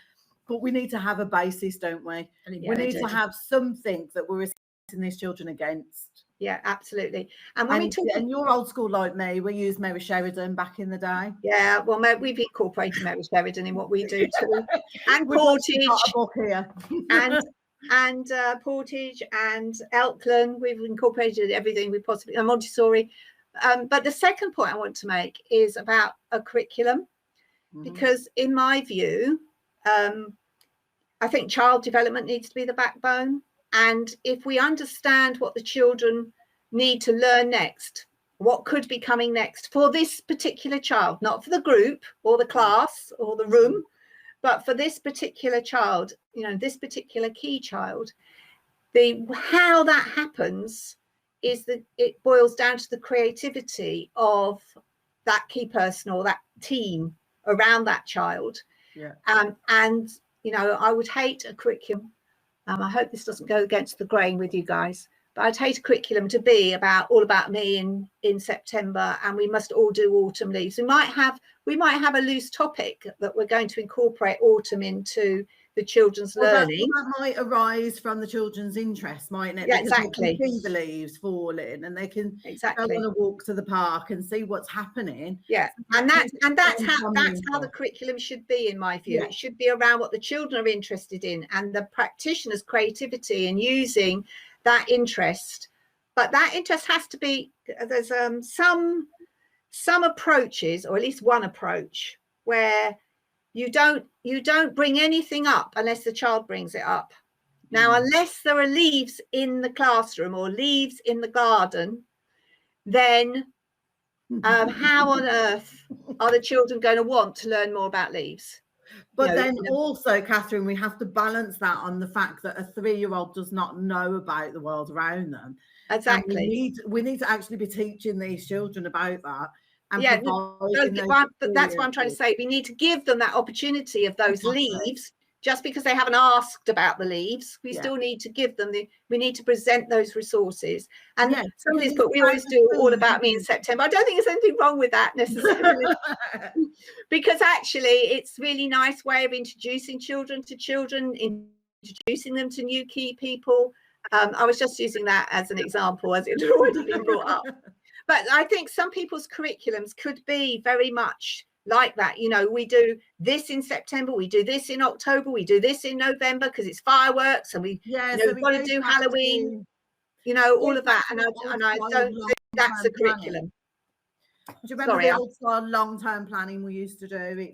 [SPEAKER 2] but we need to have a basis, don't we? We need to have something that we're assessing these children against. Yeah, absolutely. And when we talk, and you're old school like me, we used Mary Sheridan back in the day. Yeah, well, we've incorporated Mary Sheridan in what we do too, and Portage, got a book here. and Portage and Elkland. We've incorporated everything we possibly, and Montessori. But the second point I want to make is about a curriculum, because in my view, I think child development needs to be the backbone. And if we understand what the children need to learn next, what could be coming next for this particular child, not for the group or the class or the room, but for this particular child, you know, this particular key child, how that happens is that it boils down to the creativity of that key person or that team around that child. Yeah. And, you know, I would hate a curriculum. I hope this doesn't go against the grain with you guys, but I'd hate a curriculum to be all about me in September, and we must all do autumn leaves. We might have a loose topic that we're going to incorporate autumn into
[SPEAKER 1] the children's learning.
[SPEAKER 2] That might arise from the children's interest, mightn't it?
[SPEAKER 1] Yeah,
[SPEAKER 2] because
[SPEAKER 1] exactly.
[SPEAKER 2] they can see the leaves falling and they can
[SPEAKER 1] Exactly.
[SPEAKER 2] go on a walk to the park and see what's happening.
[SPEAKER 1] Yeah,
[SPEAKER 2] So
[SPEAKER 1] and that's how the
[SPEAKER 2] the
[SPEAKER 1] curriculum should be, in my view.
[SPEAKER 2] Yeah.
[SPEAKER 1] It should be around what the children are interested in and the practitioner's creativity and using that interest. But that interest has to be, there's some approaches, or at least one approach, where you don't bring anything up unless the child brings it up. Now, unless there are leaves in the classroom or leaves in the garden, then how on earth are the children going to want to learn more about leaves?
[SPEAKER 2] But then also, Catherine, we have to balance that on the fact that a 3-year-old does not know about the world around them.
[SPEAKER 1] Exactly.
[SPEAKER 2] We need to actually be teaching these children about that. And
[SPEAKER 1] but that's what I'm trying to say. We need to give them that opportunity of those leaves. Just because they haven't asked about the leaves, we still need to give them we need to present those resources. And somebody's put, we always do All About Me in September. I don't think there's anything wrong with that necessarily. Because actually it's really nice way of introducing children to children, introducing them to new key people. I was just using that as an example, as it had already been brought up. But I think some people's curriculums could be very much like that. You know, we do this in September, we do this in October, we do this in November because it's fireworks, and we've got to do Halloween, you know, all of that. And I don't think that's a curriculum.
[SPEAKER 2] Do you remember the old style long-term planning we used to do?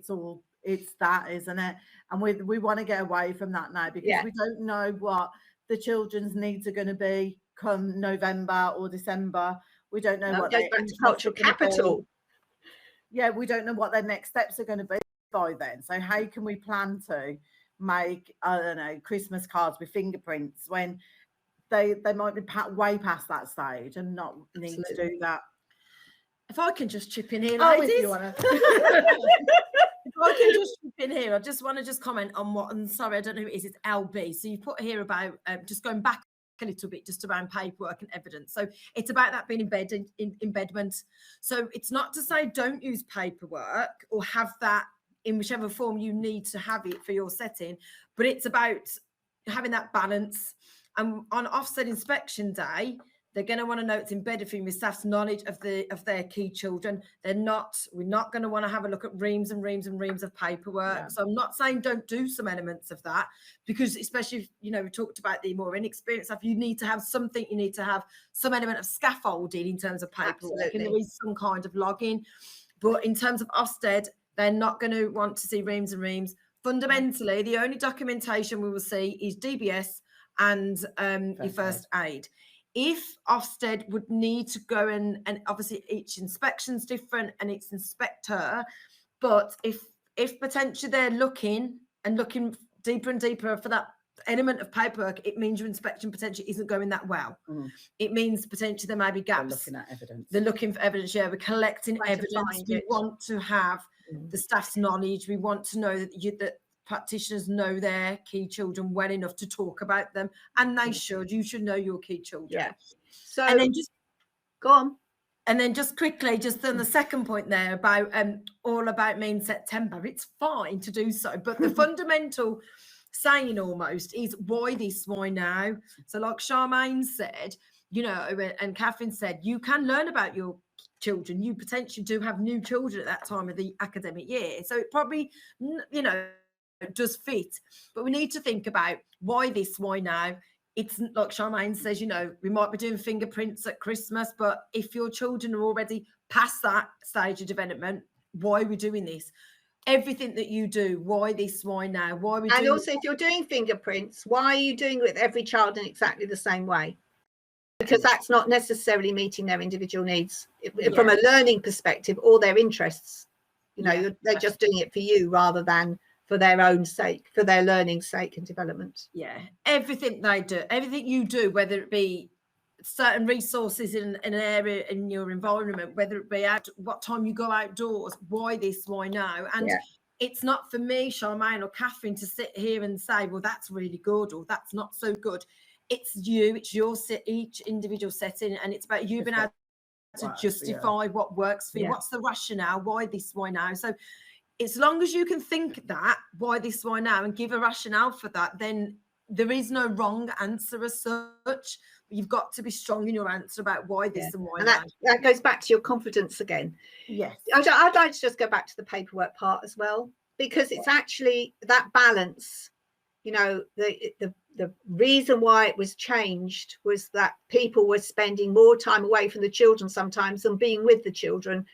[SPEAKER 2] It's that, isn't it? And we want to get away from that now, because we don't know what the children's needs are going to be come November or December. We don't know what
[SPEAKER 1] goes back to cultural capital.
[SPEAKER 2] Yeah, we don't know what their next steps are going to be by then. So how can we plan to make, I don't know, Christmas cards with fingerprints when they might be way past that stage and not need to do that?
[SPEAKER 3] If I can just chip in here, ladies.
[SPEAKER 2] If you want to.
[SPEAKER 3] If I can just chip in here, I just want to comment on what, and sorry, I don't know who it is, it's LB. So you put here about just going back a little bit just around paperwork and evidence. So it's about that being embedded in embedment. So it's not to say don't use paperwork or have that in whichever form you need to have it for your setting, but it's about having that balance. And on Ofsted Inspection Day, they're going to want to know it's embedded for staff's knowledge of their key children. We're not going to want to have a look at reams and reams and reams of paperwork. Yeah. So I'm not saying don't do some elements of that, because especially if, you know, we talked about the more inexperienced stuff, you need to have something, you need to have some element of scaffolding in terms of paperwork. Absolutely. And there is some kind of login. But in terms of Ofsted, they're not going to want to see reams and reams. Fundamentally, the only documentation we will see is DBS and your first aid. If Ofsted would need to go and obviously each inspection's different and it's inspector, but if potentially they're looking deeper and deeper for that element of paperwork, it means your inspection potentially isn't going that well. It means potentially there may be gaps.
[SPEAKER 2] They're looking at evidence.
[SPEAKER 3] They're looking for evidence. Yeah, we're collecting evidence. We want to have the staff's knowledge. We want to know that practitioners know their key children well enough to talk about them, and they should. You should know your key children.
[SPEAKER 1] Yeah. So
[SPEAKER 3] and then just
[SPEAKER 1] go on.
[SPEAKER 3] And then just quickly, just on the second point there about All About Me in September, it's fine to do so, but the fundamental saying almost is why this, why now? So like Charmaine said, you know, and Catherine said, you can learn about your children. You potentially do have new children at that time of the academic year. So it probably, you know, does fit, but we need to think about why this, why now. It's like Charmaine says, you know, we might be doing fingerprints at Christmas, but if your children are already past that stage of development, why are we doing this? Everything that you do, why this, why now? Why are we doing?
[SPEAKER 1] And also, if you're doing fingerprints, why are you doing it with every child in exactly the same way? Because that's not necessarily meeting their individual needs from a learning perspective or their interests. You know, they're just doing it for you rather than for their own sake, for their learning sake and development.
[SPEAKER 3] Yeah, everything they do, everything you do, whether it be certain resources in an area in your environment, whether it be out, what time you go outdoors, why this, why now? And it's not for me, Charmaine or Catherine, to sit here and say, well, that's really good or that's not so good. It's you, it's your each individual setting, and it's about you being able to justify what works for you. What's the rationale? Why this, why now? So as long as you can think that, why this, why now, and give a rationale for that, then there is no wrong answer as such. You've got to be strong in your answer about why this and why
[SPEAKER 1] that. That goes back to your confidence again.
[SPEAKER 2] Yes.
[SPEAKER 1] I'd like to just go back to the paperwork part as well, because it's actually that balance. You know, the reason why it was changed was that people were spending more time away from the children sometimes than being with the children.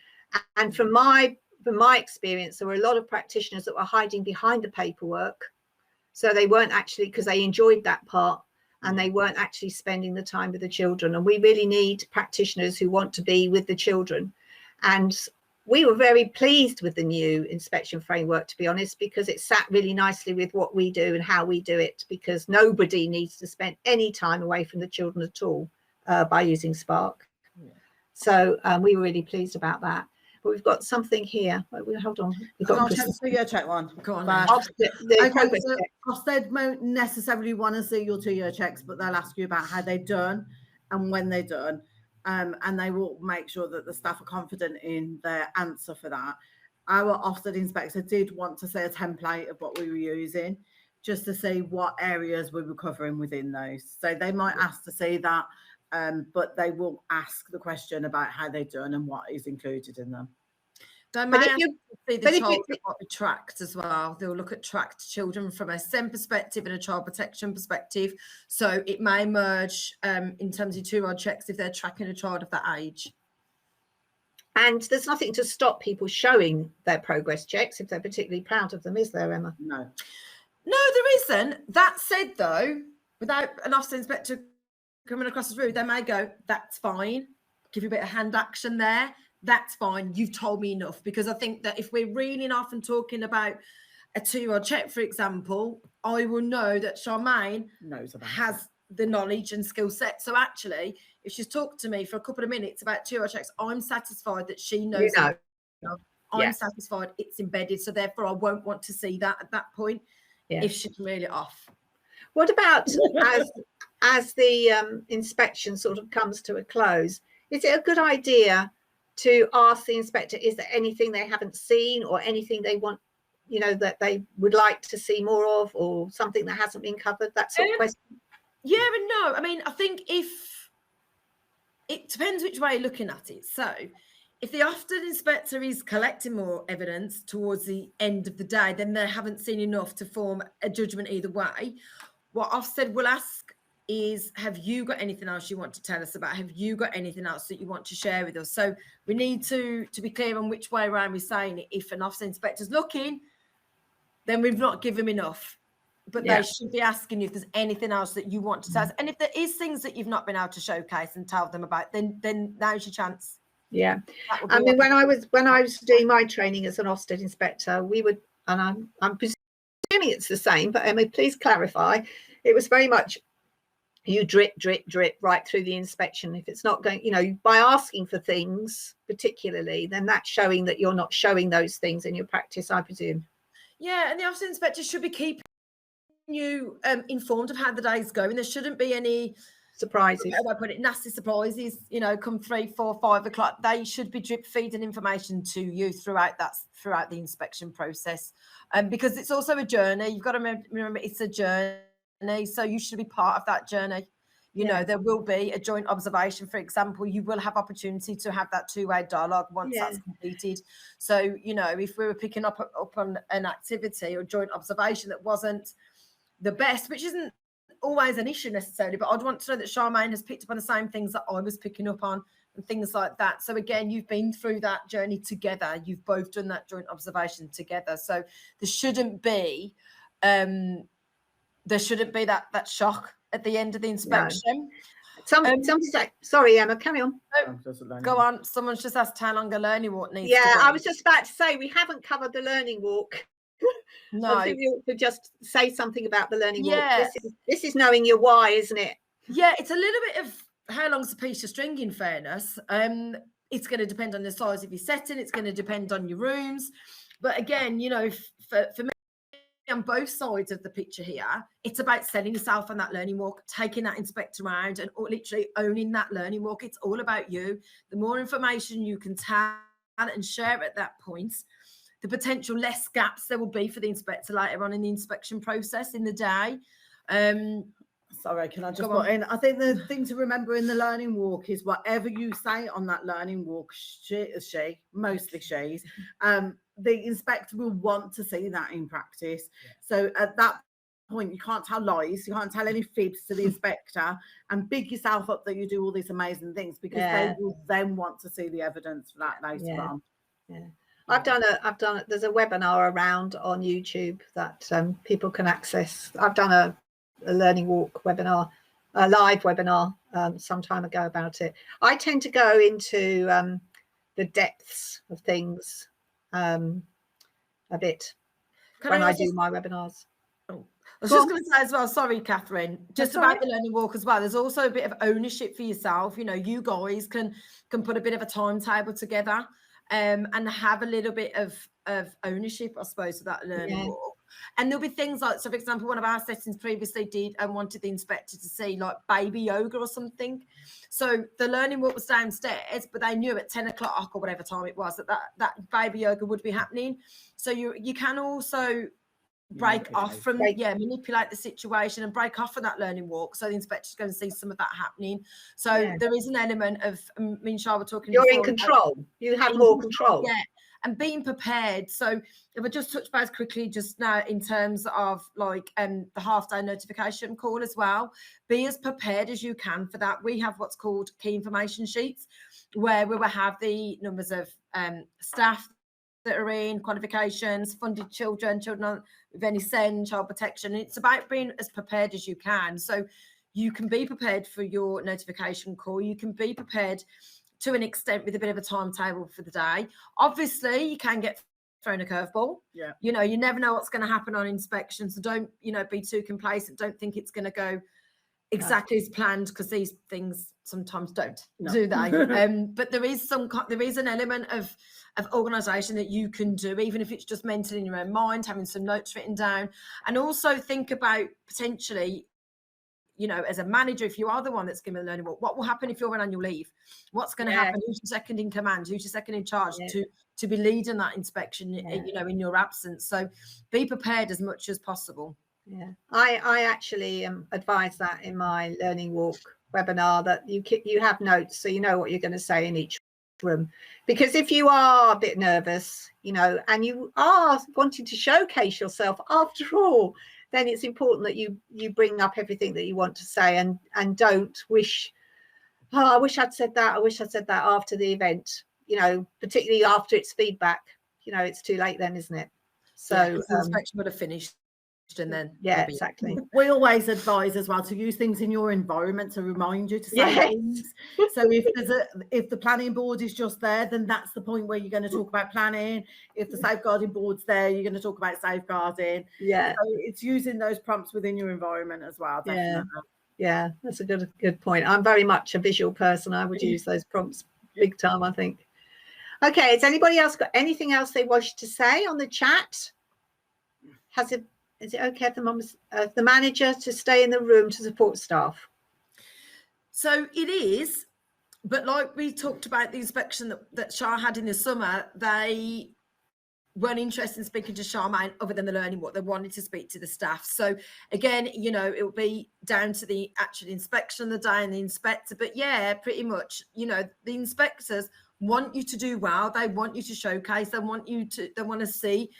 [SPEAKER 1] And from my experience, there were a lot of practitioners that were hiding behind the paperwork. So they weren't actually, because they enjoyed that part, and they weren't actually spending the time with the children. And we really need practitioners who want to be with the children. And we were very pleased with the new inspection framework, to be honest, because it sat really nicely with what we do and how we do it, because nobody needs to spend any time away from the children at all by using Spark. Yeah. So we were really pleased about that. But we've got something here. Hold on. We've got
[SPEAKER 2] two-year check one.
[SPEAKER 3] Go on.
[SPEAKER 2] Ofsted won't necessarily want to see your 2-year checks, but they'll ask you about how they've done and when they're done. And they will make sure that the staff are confident in their answer for that. Our Ofsted Inspector did want to see a template of what we were using, just to see what areas we were covering within those. So they might ask to see that, but they will ask the question about how they've done and what is included in them.
[SPEAKER 3] They may see the child that might be tracked as well. They'll look at tracked children from a SEND perspective and a child protection perspective. So it may merge in terms of 2-year-old checks if they're tracking a child of that age.
[SPEAKER 1] And there's nothing to stop people showing their progress checks if they're particularly proud of them, is there, Emma?
[SPEAKER 3] No, there isn't. That said, though, without an Ofsted inspector coming across the road, they may go, that's fine. Give you a bit of hand action there. That's fine. You've told me enough. Because I think that if we're reeling off and talking about a 2-year-old check, for example, I will know that Charmaine has the knowledge and skill set. So actually, if she's talked to me for a couple of minutes about 2-year-old checks, I'm satisfied that she knows. I'm satisfied it's embedded. So therefore, I won't want to see that at that point if she can reel it off.
[SPEAKER 1] What about as the inspection sort of comes to a close? Is it a good idea to ask the inspector, is there anything they haven't seen or anything they want, you know, that they would like to see more of, or something that hasn't been covered, that sort of question?
[SPEAKER 3] Yeah and no. I mean, I think if it depends which way you're looking at it. So if the Ofsted inspector is collecting more evidence towards the end of the day, then they haven't seen enough to form a judgment either way. What Ofsted will ask is, have you got anything else you want to tell us about? Have you got anything else that you want to share with us? So we need to be clear on which way around we're saying it. If an Ofsted inspector's looking, then we've not given them enough. But they should be asking you if there's anything else that you want to tell us. And if there is things that you've not been able to showcase and tell them about, then now's your chance. Yeah.
[SPEAKER 1] I mean, when I was doing my training as an Ofsted inspector, we would, and I'm presuming it's the same, but Emma, please clarify. It was very much, you drip right through the inspection. If it's not going, you know, by asking for things particularly, then that's showing that you're not showing those things in your practice, I presume.
[SPEAKER 3] Yeah, and the Ofsted inspector should be keeping you informed of how the day is going. There shouldn't be any
[SPEAKER 1] surprises.
[SPEAKER 3] I put it, nasty surprises, you know, come 3, 4, 5 o'clock. They should be drip feeding information to you throughout the inspection process. Because it's also a journey. You've got to remember it's a journey. So you should be part of that journey. You know, there will be a joint observation, for example. You will have opportunity to have that 2-way dialogue once that's completed. So, you know, if we were picking up on an activity or joint observation that wasn't the best, which isn't always an issue necessarily, but I'd want to know that Charmaine has picked up on the same things that I was picking up on and things like that. So again, you've been through that journey together. You've both done that joint observation together. So there shouldn't be that shock at the end of the inspection.
[SPEAKER 1] No. Sorry, Emma, carry on.
[SPEAKER 3] Go on. Someone's just asked how long a learning walk needs to be.
[SPEAKER 1] I was just about to say, we haven't covered the learning walk.
[SPEAKER 3] No.
[SPEAKER 1] I think you could just say something about the learning walk. This is knowing your why, isn't it?
[SPEAKER 3] Yeah, it's a little bit of how long's a piece of string, in fairness. It's going to depend on the size of your setting. It's going to depend on your rooms. But again, you know, for me, on both sides of the picture here, it's about selling yourself on that learning walk, taking that inspector around and literally owning that learning walk. It's all about you. The more information you can tell and share at that point, the potential less gaps there will be for the inspector later on in the inspection process in the day.
[SPEAKER 2] Sorry, can I just put in? I think the thing to remember in the learning walk is whatever you say on that learning walk, mostly she's, the inspector will want to see that in practice. So at that point, you can't tell lies, you can't tell any fibs to the inspector, and big yourself up that you do all these amazing things, because they will then want to see the evidence for that later on.
[SPEAKER 1] I've done there's a webinar around on YouTube that people can access. I've done a learning walk webinar, a live webinar some time ago about it. I tend to go into the depths of things a bit when I do my webinars.
[SPEAKER 3] I was just going to say as well, sorry, Catherine, just about the learning walk as well. There's also a bit of ownership for yourself. You know, you guys can put a bit of a timetable together and have a little bit of ownership, I suppose, of that learning walk. And there'll be things like, so for example, one of our settings previously did and wanted the inspector to see like baby yoga or something. So the learning walk was downstairs, but they knew at 10 o'clock or whatever time it was that baby yoga would be happening. So you can also break off from manipulate the situation and break off from that learning walk, so the inspector's going to see some of that happening. So there is an element of, me and Shah were talking,
[SPEAKER 1] you're in control, you have more control,
[SPEAKER 3] and being prepared. So if I just touch base quickly just now in terms of like the half-day notification call as well, be as prepared as you can for that. We have what's called key information sheets, where we will have the numbers of staff that are in, qualifications, funded children with any SEND, child protection. It's about being as prepared as you can. So you can be prepared for your notification call. You can be prepared to an extent with a bit of a timetable for the day. Obviously, you can get thrown a curveball. You know, you never know what's going to happen on inspection. So don't, be too complacent. Don't think it's going to go exactly as planned, because these things sometimes don't, do they? But there is an element of organisation that you can do, even if it's just mentally in your own mind, having some notes written down. And also think about potentially, as a manager, if you are the one that's giving the learning, what will happen if you're on annual leave? What's going to happen? Who's your second in command? Who's your second in charge to be leading that inspection, in your absence? So be prepared as much as possible.
[SPEAKER 1] I actually advise that in my learning walk webinar, that you have notes, so you know what you're going to say in each room. Because if you are a bit nervous, and you are wanting to showcase yourself after all, then it's important that you bring up everything that you want to say, and don't wish, I wish I'd said that, after the event, particularly after it's feedback. It's too late then, isn't it? So
[SPEAKER 3] the inspection would have finished. And then
[SPEAKER 1] exactly.
[SPEAKER 2] We always advise as well to use things in your environment to remind you to say things. So if the planning board is just there, then that's the point where you're going to talk about planning. If the safeguarding board's there, you're going to talk about safeguarding. So it's using those prompts within your environment as well. Definitely.
[SPEAKER 1] Yeah, that's a good point. I'm very much a visual person. I would use those prompts big time, I think. Okay, has anybody else got anything else they wish to say on the chat? Is it okay if the manager to stay in the room to support staff?
[SPEAKER 3] So it is, but like we talked about the inspection that Shah had in the summer, they weren't interested in speaking to Charmaine other than the learning walk. They wanted to speak to the staff. So again, it will be down to the actual inspection of the day and the inspector. But pretty much, the inspectors want you to do well. They want you to showcase. They want to see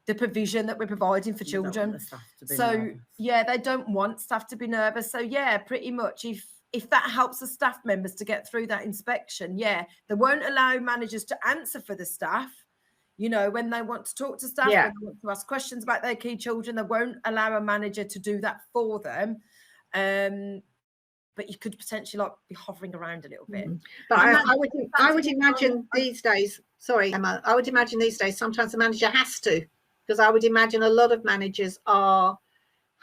[SPEAKER 3] the provision that we're providing for children. So they don't want staff to be nervous. So pretty much if that helps the staff members to get through that inspection, they won't allow managers to answer for the staff. When they want to talk to staff, when they want to ask questions about their key children, they won't allow a manager to do that for them. But you could potentially be hovering around a little bit.
[SPEAKER 1] But I would imagine these days, sorry, Emma, I would imagine these days sometimes the manager has to, because I would imagine a lot of managers are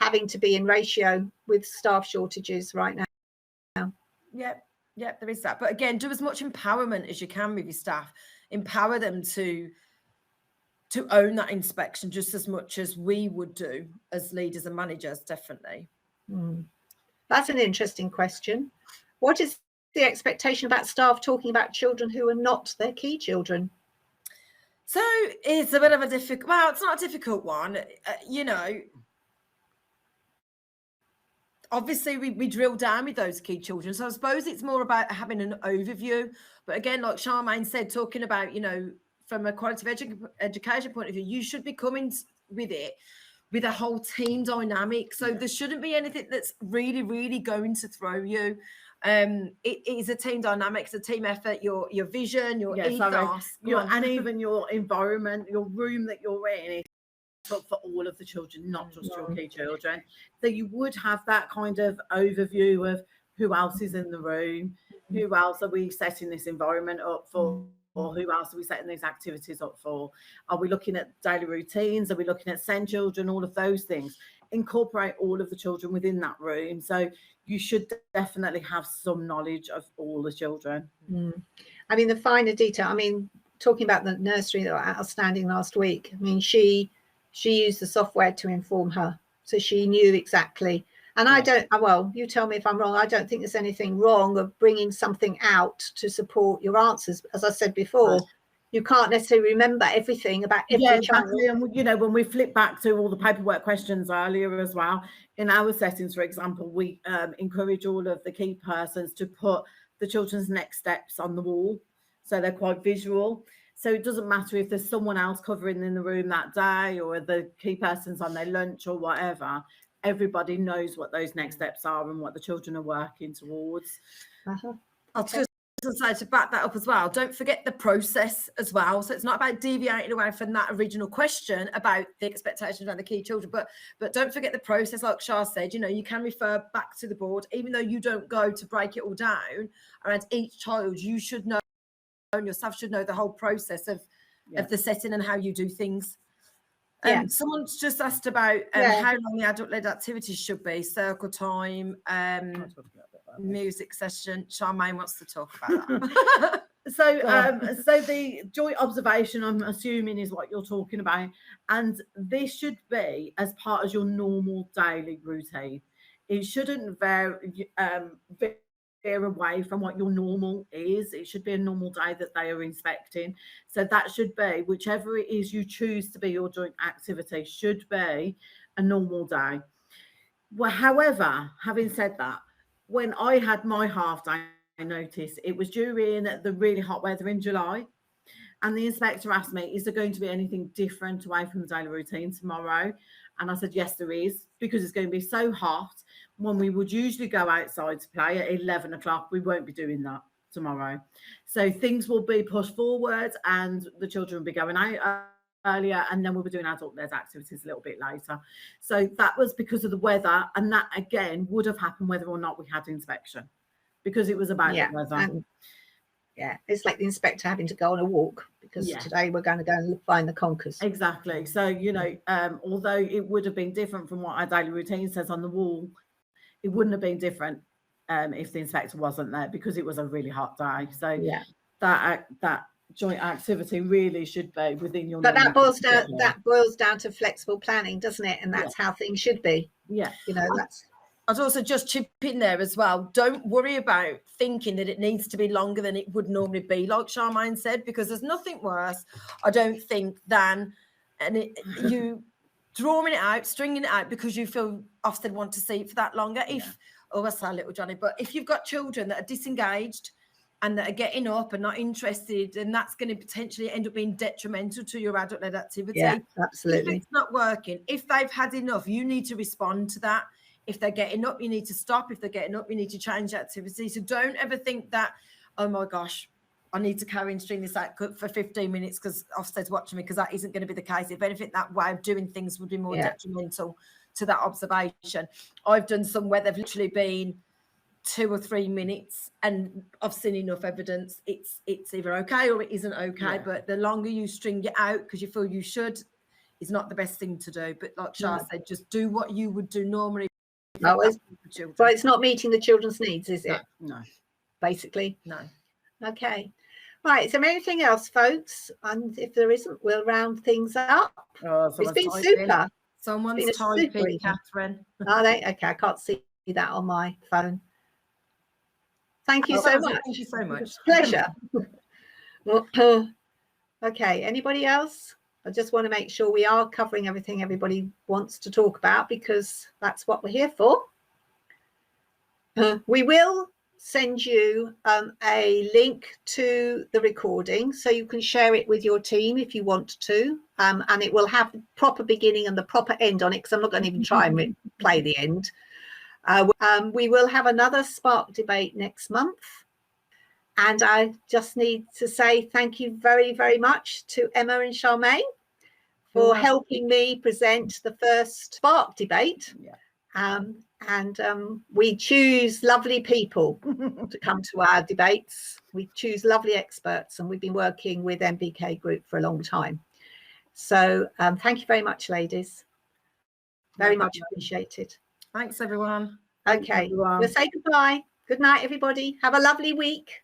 [SPEAKER 1] having to be in ratio with staff shortages right now.
[SPEAKER 3] Yep, there is that. But again, do as much empowerment as you can with your staff. Empower them to own that inspection just as much as we would do as leaders and managers, definitely.
[SPEAKER 1] That's an interesting question. What is the expectation about staff talking about children who are not their key children?
[SPEAKER 3] So it's a bit of a difficult, well, it's not a difficult one. You know, obviously we drill down with those key children. So I suppose it's more about having an overview. But again, like Charmaine said, talking about, you know, from a quality of education point of view, you should be coming with it with a whole team dynamic. So there shouldn't be anything that's really, really going to throw you. It is a team dynamic, it's a team effort, your vision, your ethos,
[SPEAKER 2] and even your environment, your room that you're in, for all of the children, not just your key children. So you would have that kind of overview of who else is in the room, who else are we setting this environment up for, or who else are we setting these activities up for? Are we looking at daily routines? Are we looking at send children? All of those things. Incorporate all of the children within that room. So you should definitely have some knowledge of all the children.
[SPEAKER 1] I mean, the finer detail, I mean, talking about the nursery that were outstanding last week, I mean, she used the software to inform her. So she knew exactly. And I don't, well, you tell me if I'm wrong. I don't think there's anything wrong of bringing something out to support your answers. As I said before, you can't necessarily remember everything about every child.
[SPEAKER 2] Exactly. And, you know, when we flip back to all the paperwork questions earlier as well, in our settings, for example, we encourage all of the key persons to put the children's next steps on the wall. So they're quite visual. So it doesn't matter if there's someone else covering in the room that day or the key person's on their lunch or whatever. Everybody knows what those next steps are and what the children are working towards.
[SPEAKER 3] I was just going to say, to back that up as well, don't forget the process as well. So it's not about deviating away from that original question about the expectations around the key children, but don't forget the process. Like Shah said, you know, you can refer back to the board, even though you don't go to break it all down around each child. You should know, and your staff should know the whole process of the setting and how you do things. Someone's just asked about how long the adult-led activities should be, circle time, music session. Charmaine wants to talk about that.
[SPEAKER 2] So the joint observation, I'm assuming, is what you're talking about. And this should be as part of your normal daily routine. It shouldn't vary away from what your normal is. It should be a normal day that they are inspecting. So that should be, whichever it is you choose to be your joint activity, should be a normal day. Well, however, having said that, when I had my half day notice, it was during the really hot weather in July, and the inspector asked me, is there going to be anything different away from the daily routine tomorrow? And I said, yes, there is, because it's going to be so hot. When we would usually go outside to play at 11 o'clock, we won't be doing that tomorrow. So things will be pushed forward and the children will be going out earlier, and then we'll be doing adult-led activities a little bit later. So that was because of the weather, and that, again, would have happened whether or not we had inspection, because it was about the weather.
[SPEAKER 1] And, it's like the inspector having to go on a walk, because today we're going to go and find the conkers.
[SPEAKER 2] Exactly. So, you know, although it would have been different from what our daily routine says on the wall, it wouldn't have been different if the inspector wasn't there, because it was a really hot day. So that joint activity really should be within your.
[SPEAKER 1] But that boils down to flexible planning, doesn't it? And that's how things should be.
[SPEAKER 2] Yeah.
[SPEAKER 1] You know, that's.
[SPEAKER 3] I'd also just chip in there as well. Don't worry about thinking that it needs to be longer than it would normally be, like Charmaine said, because there's nothing worse, I don't think, than you drawing it out, stringing it out because you feel Ofsted want to see it for that longer. I say little Johnny, but if you've got children that are disengaged and that are getting up and not interested, and that's going to potentially end up being detrimental to your adult-led activity.
[SPEAKER 1] Yeah, absolutely.
[SPEAKER 3] If it's not working, if they've had enough, you need to respond to that. If they're getting up, you need to stop. If they're getting up, you need to change the activity. So don't ever think that, oh my gosh, I need to carry and string this out for 15 minutes because Ofsted's watching me, because that isn't going to be the case. If anything, that way of doing things would be more detrimental to that observation. I've done some where they've literally been 2 or 3 minutes, and I've seen enough evidence. It's either okay or it isn't okay. But the longer you string it out because you feel you should, is not the best thing to do. But like Shah said, just do what you would do normally.
[SPEAKER 1] No, but it's not meeting the children's needs, is it?
[SPEAKER 2] No.
[SPEAKER 1] Basically.
[SPEAKER 3] No.
[SPEAKER 1] Okay. Right. Is there anything else, folks? And if there isn't, we'll round things up. It's been super.
[SPEAKER 3] Someone's typing, Catherine.
[SPEAKER 1] Are they? Okay, I can't see that on my phone. Thank you so much.
[SPEAKER 3] Thank you so much.
[SPEAKER 1] Pleasure. Okay, anybody else? I just want to make sure we are covering everything everybody wants to talk about, because that's what we're here for. We will send you a link to the recording so you can share it with your team if you want to, and it will have the proper beginning and the proper end on it, because I'm not going to even try and play the end. We will have another Spark debate next month, and I just need to say thank you very, very much to Emma and Charmaine for helping me present the first Spark debate. We choose lovely people to come to our debates. We choose lovely experts, and we've been working with MBK Group for a long time. So thank you very much, ladies. Very much appreciated.
[SPEAKER 3] Thanks, everyone.
[SPEAKER 1] Okay, we'll say goodbye. Good night, everybody. Have a lovely week.